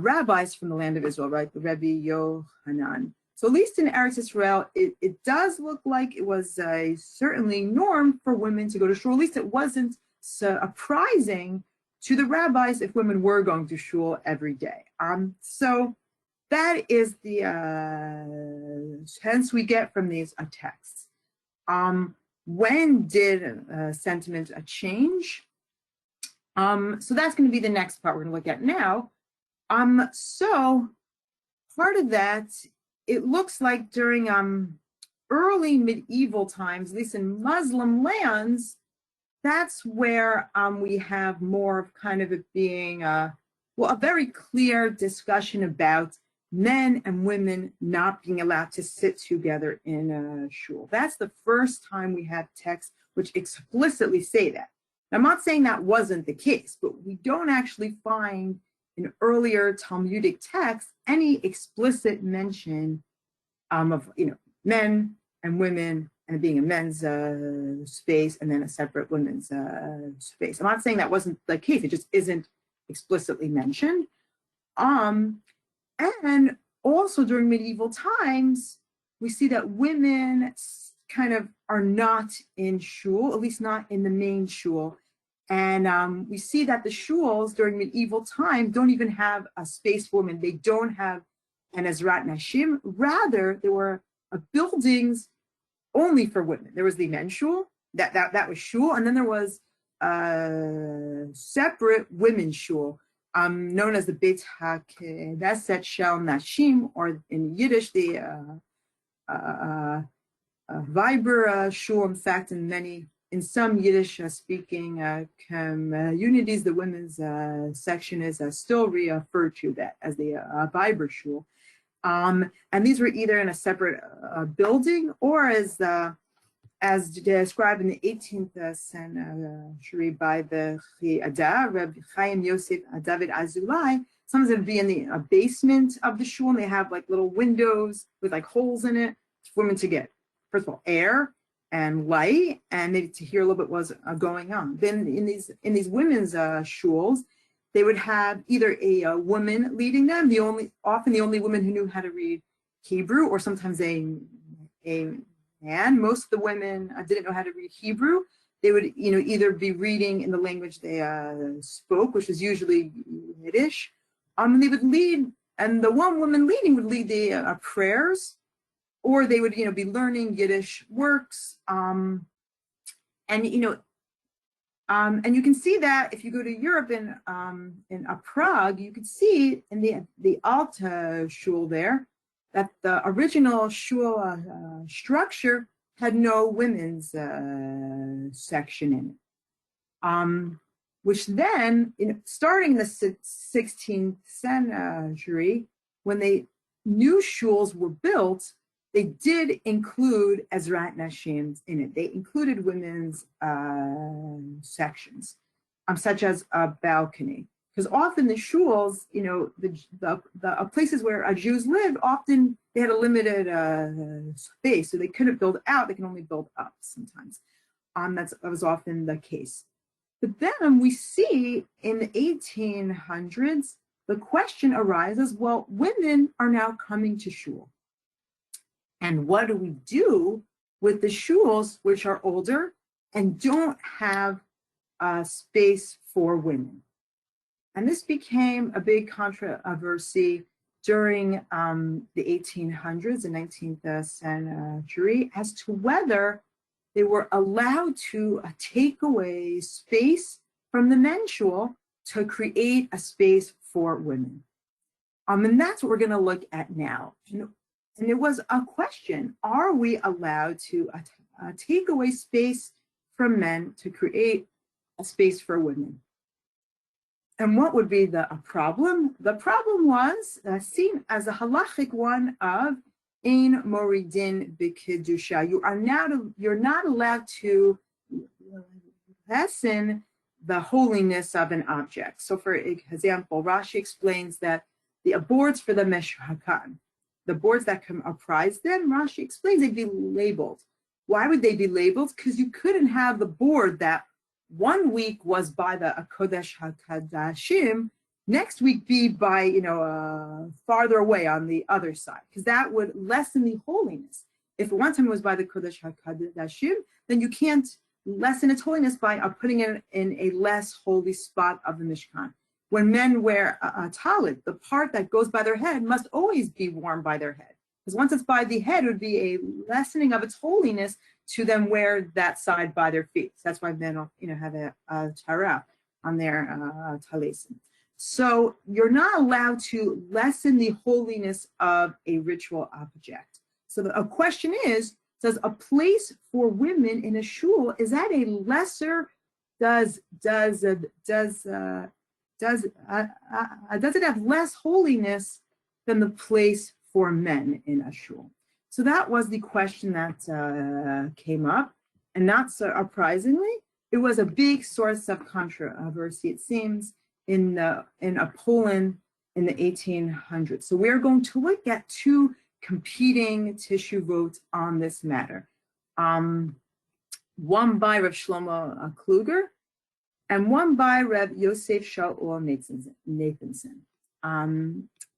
rabbis from the land of Israel, right? The Rebbe Yohanan. So at least in Eretz Israel, it does look like it was a certainly norm for women to go to shul. At least it wasn't surprising to the rabbis if women were going to shul every day. So that is the sense we get from these texts. When did sentiment change? So that's going to be the next part we're going to look at now. So part of that, it looks like during early medieval times, at least in Muslim lands, that's where we have more of kind of it being a very clear discussion about men and women not being allowed to sit together in a shul. That's the first time we have texts which explicitly say that. Now, I'm not saying that wasn't the case, but we don't actually find in earlier Talmudic texts any explicit mention of men and women and being a men's space and then a separate women's space. I'm not saying that wasn't the case. It just isn't explicitly mentioned. And also during medieval times, we see that women kind of are not in shul, at least not in the main shul. And we see that the shuls during medieval time don't even have a space for women. They don't have an Ezrat Nashim. Rather, there were buildings only for women. There was the men's shul, that was shul, and then there was a separate women's shul, known as the Beit HaKnesset Shel Nashim, or in Yiddish, the Viber shul. In fact, in some Yiddish-speaking communities, the women's section is still referred to that as the Viber shul. And these were either in a separate building or as described in the 18th century by the Chiada, Rabbi Chaim Yosef David Azulai. Sometimes it would be in the basement of the shul, and they have like little windows with like holes in it for women to get, first of all, air and light, and maybe to hear a little bit what's going on. Then in these women's shuls, they would have either a woman leading them, often the only woman who knew how to read Hebrew, or sometimes a man. Most of the women didn't know how to read Hebrew. They would either be reading in the language they spoke, which was usually Yiddish. And they would lead, and the one woman leading would lead the prayers, or they would be learning Yiddish works. And you can see that if you go to Europe in Prague, you could see in the Alta shul there that the original shul structure had no women's section in it. Which then, starting in the 16th century, when new shuls were built, they did include Ezrat Nashim in it. They included women's sections, such as a balcony. Because often the shuls, the places where Jews lived, often they had a limited space, so they couldn't build out, they can only build up sometimes. That was often the case. But then we see in the 1800s, the question arises, well, women are now coming to shul. And what do we do with the shuls which are older and don't have space for women? And this became a big controversy during the 1800s, the 19th century, as to whether they were allowed to take away space from the men's shul to create a space for women. And that's what we're going to look at now. And it was a question, are we allowed to take away space from men to create a space for women? And what would be the problem? The problem was seen as a halachic one of ein moridin b'kedusha. You're not allowed to lessen the holiness of an object. So for example, Rashi explains that the boards for the meshhakan, the boards that comprise them, Rashi explains they'd be labeled. Why would they be labeled? Because you couldn't have the board that 1 week was by the Kodesh HaKadashim, next week be by, farther away on the other side, because that would lessen the holiness. If one time it was by the Kodesh HaKadashim, then you can't lessen its holiness by putting it in a less holy spot of the Mishkan. When men wear a talit, the part that goes by their head must always be worn by their head. Because once it's by the head, it would be a lessening of its holiness to then wear that side by their feet. So that's why men, have a tara on their talesim. So you're not allowed to lessen the holiness of a ritual object. So a question is, does a place for women in a shul, is that a lesser? Does it have less holiness than the place for men in a shul? So that was the question that came up, and not surprisingly, it was a big source of controversy, it seems, in Poland in the 1800s. So we're going to look at two competing teshuvot on this matter. One by Rav Shlomo Kluger, and one by Rav Yosef Shaul Nathanson.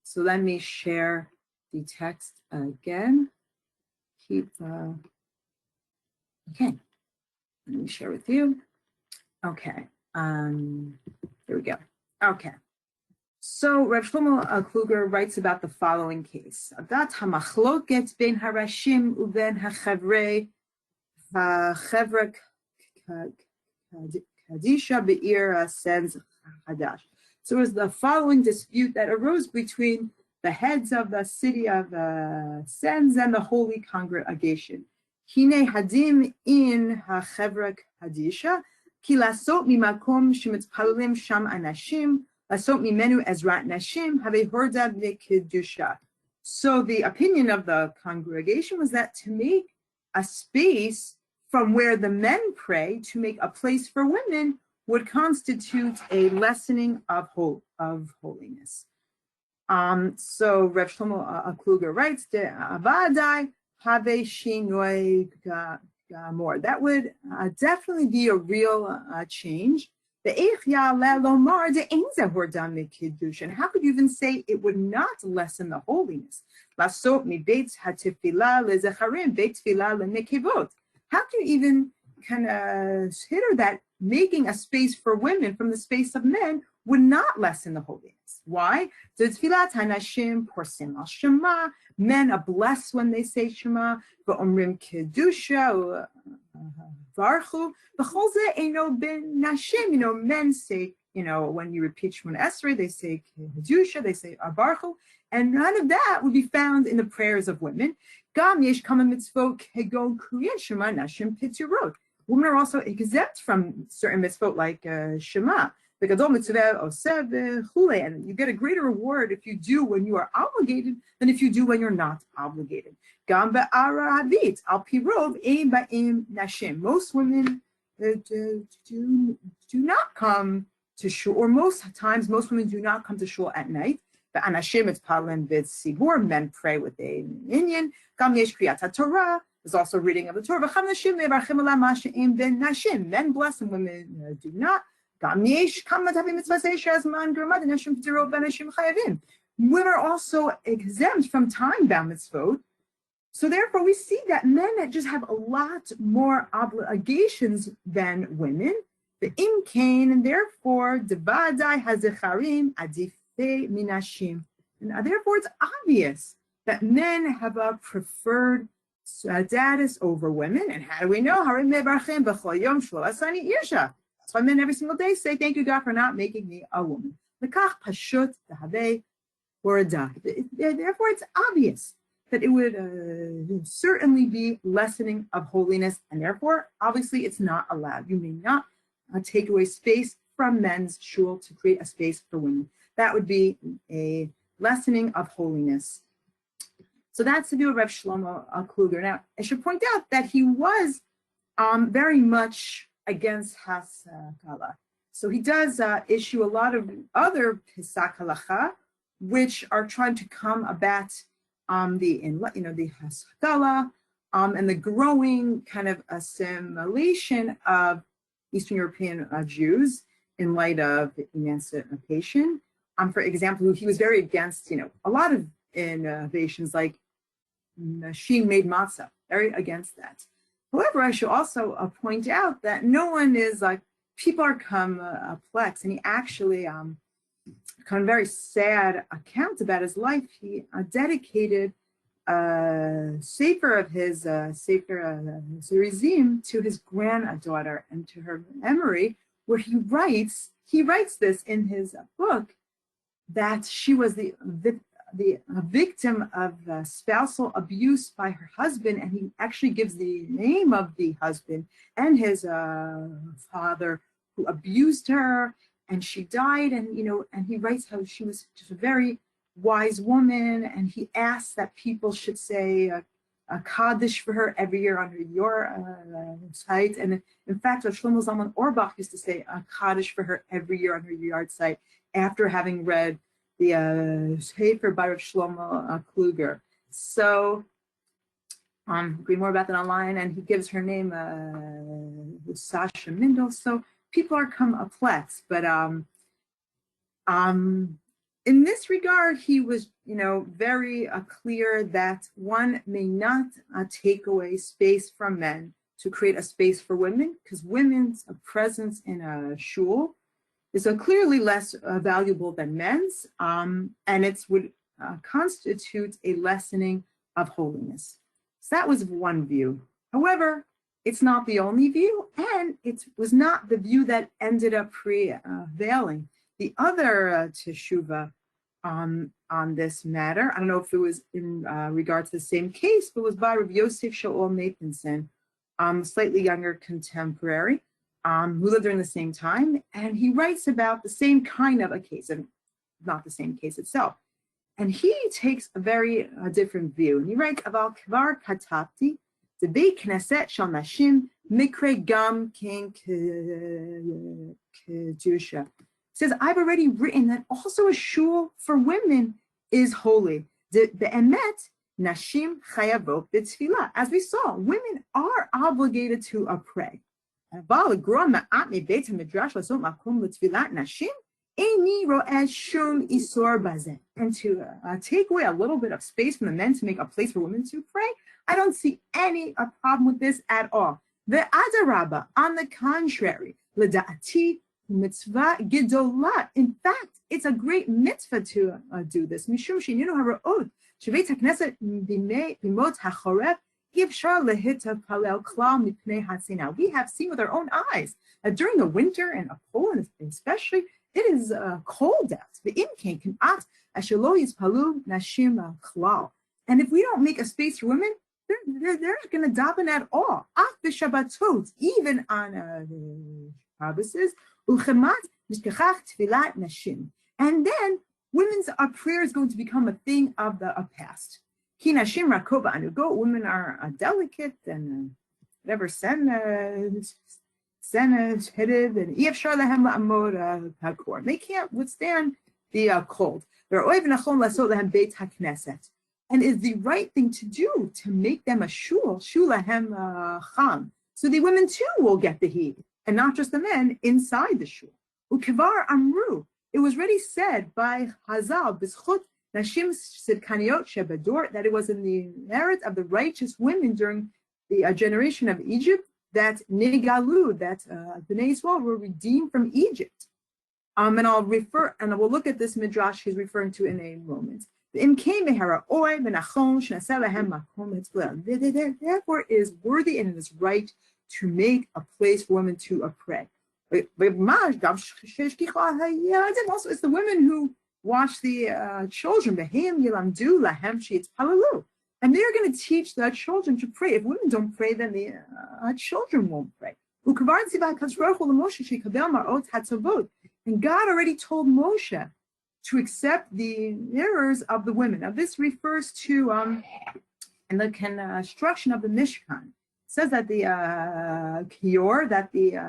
So let me share the text again. Okay, let me share with you. Okay, here we go. Okay, so Rav Shlomo Kluger writes about the following case. Adat hamachloket ben harashim uben hachavre kadisha be'ir sens hadash. So it was the following dispute that arose between the heads of the city of Sens and the holy congregation. Hine hadim in hachevra kadisha ki lasot mimakom shemitzpalulim sham anashim lasot mimenu ezrat nashim have horda v'kedusha. So the opinion of the congregation was that to make a space from where the men pray, to make a place for women, would constitute a lessening of holiness. So Rav Shlomo Kluger writes, "Avadai have shinoi gamor." That would definitely be a real change. And how could you even say it would not lessen the holiness? How can you even kind of consider that making a space for women from the space of men would not lessen the holiness? Why? Men are blessed when they say Shema. Men say, when you repeat Shemona Esrei, they say Kedusha, they say Barchu, and none of that would be found in the prayers of women. Women are also exempt from certain mitzvot like Shema. And you get a greater reward if you do when you are obligated than if you do when you're not obligated. Most women do not come to shul, or most times most women do not come to shul at night. The anashim, it's palan b'tzibur, men pray with a minyan. Gam yesh kriyat Torah, there's also reading of the Torah. Men bless and women do not. Women are also exempt from time-bound mitzvot. So therefore, we see that men just have a lot more obligations than women. The imkain, and therefore, devadai hazecharim adife minashim. And therefore, it's obvious that men have a preferred status over women. And how do we know? That's why men every single day say, thank you, God, for not making me a woman. Therefore, it's obvious that it would certainly be lessening of holiness, and therefore, obviously, it's not allowed. You may not take away space from men's shul to create a space for women. That would be a lessening of holiness. So that's the view of Reb Shlomo Kluger. Now, I should point out that he was very much against Haskalah. So he does issue a lot of other Pisak Halacha, which are trying to combat the Haskalah and the growing kind of assimilation of Eastern European Jews in light of emancipation. For example, he was very against, a lot of innovations like machine-made matzah, very against that. However, I should also point out that no one is people are complex, and he actually kind of very sad account about his life. He dedicated a sefer of his sefer Zerizim to his granddaughter and to her memory, where he writes this in his book that she was the victim of spousal abuse by her husband, and he actually gives the name of the husband and his father who abused her, and she died, and he writes how she was just a very wise woman, and he asks that people should say a kaddish for her every year on her site, and in fact, Shlomo Zalman Auerbach used to say a kaddish for her every year on her yard site after having read the Sefer by Rav Shlomo Kluger. So, read more about that online, and he gives her name, Sasha Mindel. So people are complex, but in this regard, he was, very clear that one may not take away space from men to create a space for women, because women's presence in a shul is clearly less valuable than men's, and it would constitute a lessening of holiness. So that was one view. However, it's not the only view, and it was not the view that ended up prevailing. The other teshuva on this matter, I don't know if it was in regard to the same case, but was by Rav Yosef Shaul Nathanson, slightly younger contemporary, who lived during the same time, and he writes about the same kind of a case, and not the same case itself. And he takes a very different view. And he writes, Aval kvar katapti, debei knesset shal nashim, mikre gam king kedusha. Says, I've already written that also a shul for women is holy. Be'emet, nashim chayavot b'tfilah. As we saw, women are obligated to pray. And to take away a little bit of space from the men to make a place for women to pray, I don't see any problem with this at all. The adarabba, on the contrary, l'da'ati mitzvah gedolah. In fact, it's a great mitzvah to do this. Mishum shininu hara'ot sheveit hakneset bimot hachoref. We have seen with our own eyes that during the winter in Poland especially, it is cold out. And if we don't make a space for women, they're not going to daven at all. Even on Shabbos, And then women's prayer is going to become a thing of the past. Women are delicate and whatever, sensitive, and they can't withstand the cold. And is the right thing to do to make them a shul cham. So the women too will get the heat, and not just the men inside the shul. Ukevar amru. It was already said by Hazal b'zchut nashim sidkaniot shebador that it was in the merit of the righteous women during the generation of Egypt that nigalu, that Bnei Yisrael were redeemed from Egypt. And I will look at this midrash he's referring to in a moment. Therefore, it is worthy and it is right to make a place for women to pray. Also, it's the women who watch the children. And they're going to teach the children to pray. If women don't pray, then the children won't pray. And God already told Moshe to accept the mirrors of the women. Now, this refers to in the construction of the Mishkan. It says that the kior, that the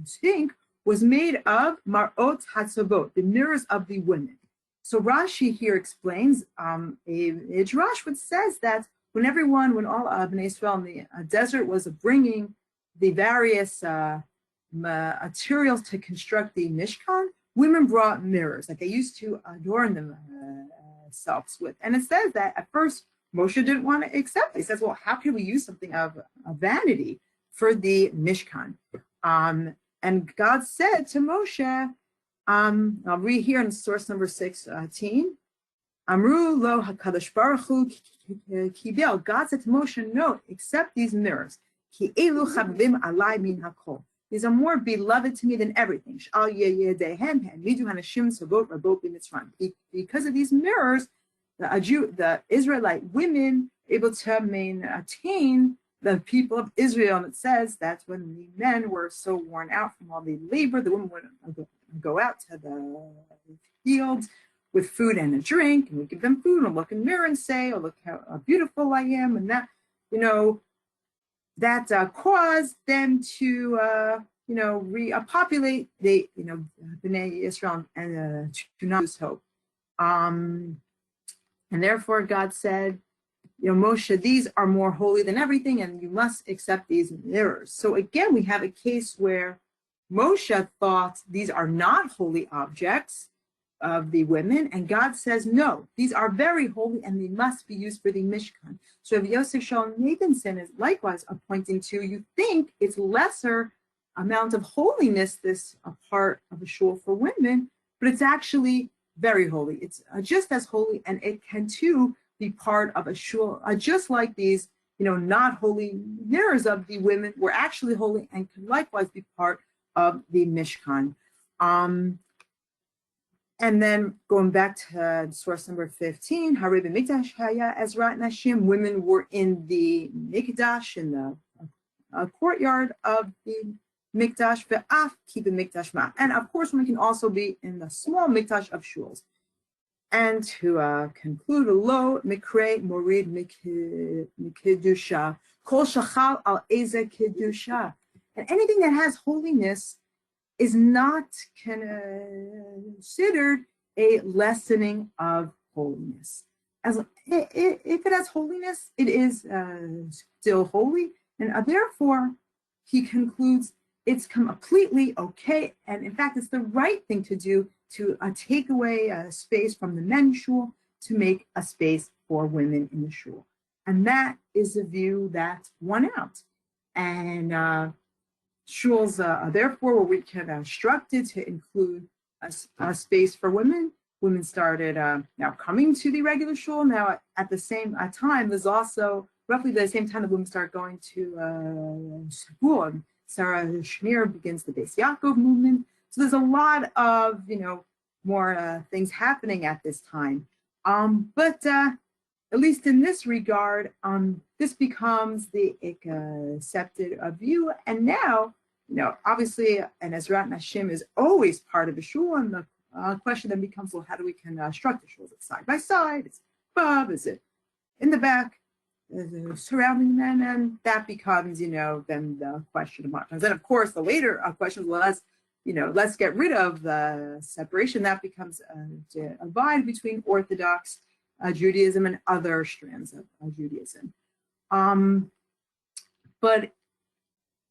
sink, was made of marot hatzavot, the mirrors of the women. So Rashi here explains a midrash which says that when all Bnei Israel in the desert was bringing the various materials to construct the Mishkan, women brought mirrors that they used to adorn themselves with. And it says that at first Moshe didn't want to accept it. He says, well, how can we use something of vanity for the Mishkan? And God said to Moshe, I'll read here in source number 16. Amru lo hakadosh baruch hu kibel. God said to Moshe, no, accept these mirrors. Ki elu chavim alai min hakol. These are more beloved to me than everything. Because of these mirrors, the Israelite women able to attain the people of Israel. And it says that when the men were so worn out from all the labor, the women would go out to the fields with food and a drink, and we give them food and look in the mirror and say, oh, look how beautiful I am. And that, that caused them to, repopulate the, Bnei Israel and to not lose hope. And therefore God said, Moshe, these are more holy than everything, and you must accept these mirrors. So again, we have a case where Moshe thought these are not holy objects of the women, and God says, no, these are very holy and they must be used for the Mishkan. So if Yosef Shalom Nathanson is likewise pointing to, you think it's lesser amount of holiness, this a part of a shul for women, but it's actually very holy. It's just as holy, and it can too be part of a shul, just like these, not holy mirrors of the women were actually holy and can likewise be part of the Mishkan. And then going back to source number 15, Harib Mikdash Haya Ezrat Nashim, women were in the Mikdash, in the courtyard of the Mikdash, Ve'af Kiba Mikdash Ma. And of course, women can also be in the small Mikdash of shuls. And to conclude, Lo Mikre Morid Mikidusha, Kol Shachal Al Eze Kidusha. And anything that has holiness is not considered a lessening of holiness. As if it has holiness, it is still holy, and therefore he concludes it's completely okay, and in fact, it's the right thing to do to take away a space from the men's shul to make a space for women in the shul, and that is a view that won out, and shuls therefore were reconstructed to include a space for women. Women started now coming to the regular shul. Now at the same time, there's also roughly the same time that women start going to school. Sarah Schneer begins the Beis Yaakov movement. So there's a lot of more things happening at this time. But at least in this regard, this becomes the accepted view. And now obviously, an Ezrat Nashim is always part of a shul, and the question then becomes, well, how do we construct the shul? Is it side by side? Is it above? Is it in the back? Surrounding them, and that becomes, then the question of margins. Then, of course, the later question, well, let's get rid of the separation. That becomes a divide between Orthodox Judaism and other strands of Judaism. But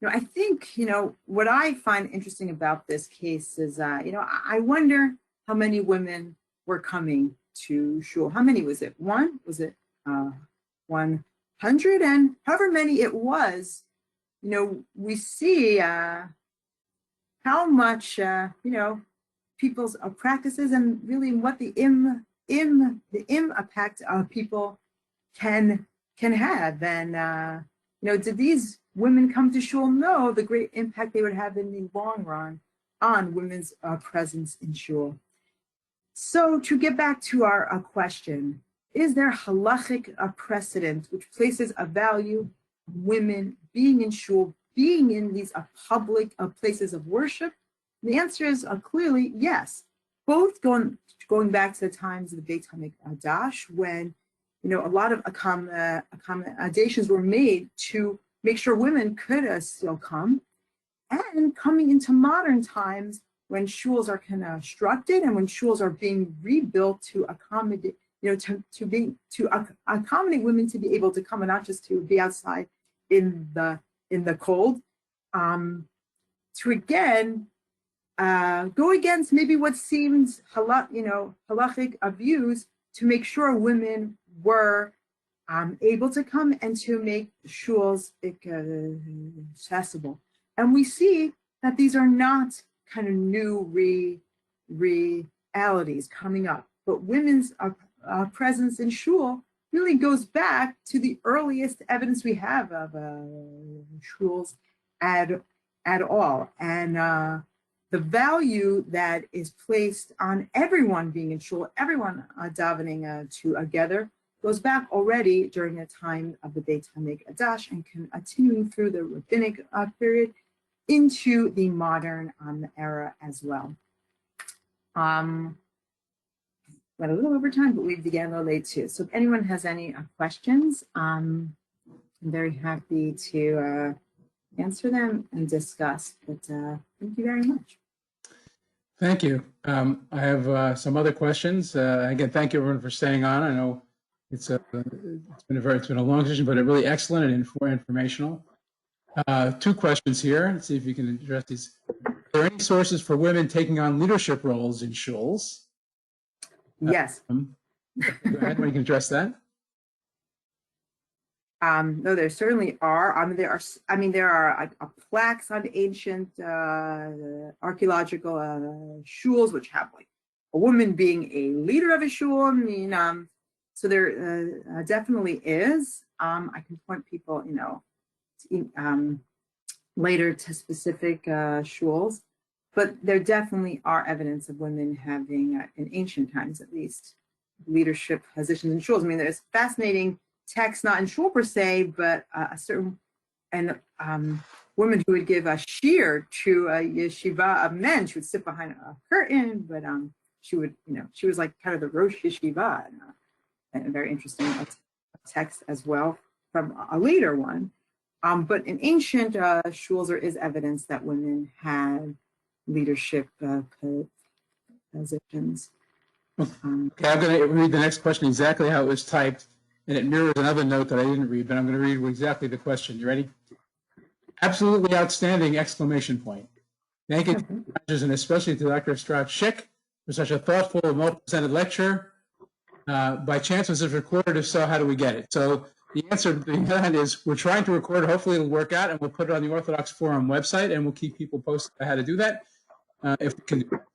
I think, what I find interesting about this case is, I wonder how many women were coming to shul. How many was it? One? Was it 100? And however many it was, we see how much, people's practices and really what the impact of people can have. And, did these women come to shul? No, the great impact they would have in the long run on women's presence in shul. So to get back to our question, is there halachic precedent which places a value on women being in shul, being in these public places of worship? And the answer is clearly yes. Both going back to the times of the Beit HaMikdash, when a lot of accommodations were made to make sure women could still come, and coming into modern times when shuls are constructed and when shuls are being rebuilt to accommodate, to accommodate women to be able to come and not just to be outside in the cold, to again go against maybe what seems halachic views, to make sure women were able to come and to make shuls accessible. And we see that these are not kind of new realities coming up, but women's presence in shul really goes back to the earliest evidence we have of shuls at all. And the value that is placed on everyone being in shul, everyone davening together, goes back already during the time of the Beit HaMikdash and continuing through the rabbinic period into the modern era as well. Went a little over time, but we began a little late too. So if anyone has any questions, I'm very happy to answer them and discuss. But thank you very much. Thank you. I have some other questions. Again, thank you everyone for staying on. I know it's been a long session, but really excellent and informational. Two questions here. Let's see if you can address these. Are there any sources for women taking on leadership roles in shuls? Yes. Go ahead, we can address that. No, there certainly are. There are plaques on ancient archaeological shuls which have like a woman being a leader of a shul. So there definitely is. I can point people, later to specific shuls, but there definitely are evidence of women having, in ancient times at least, leadership positions in shuls. There's fascinating texts, not in shul per se, but a certain woman who would give a shiur to a yeshiva of men. She would sit behind a curtain, but she would, she was like kind of the Rosh Yeshiva, and a very interesting text as well from a later one. But in ancient shuls, there is evidence that women had leadership positions. Okay, I'm going to read the next question exactly how it was typed, and it mirrors another note that I didn't read, but I'm going to read exactly the question. You ready? Absolutely outstanding! Exclamation point. Thank you to the judges, and especially to Dr. Strauch Schick for such a thoughtful and well-presented lecture. By chance, was this recorded? If so, how do we get it? So the answer to that is we're trying to record. Hopefully it'll work out, and we'll put it on the Orthodox Forum website, and we'll keep people posted on how to do that, if we can do that.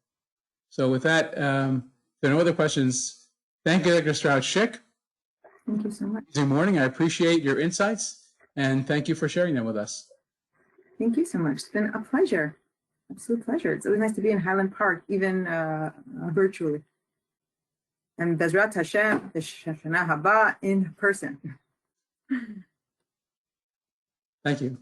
So with that, if there are no other questions, thank you, Dr. Strauch Schick. Thank you so much. Good morning. I appreciate your insights, and thank you for sharing them with us. Thank you so much. It's been a pleasure. Absolute pleasure. It's always nice to be in Highland Park, even virtually. And Bezrat Hashem, the Shana Haba in person. Thank you.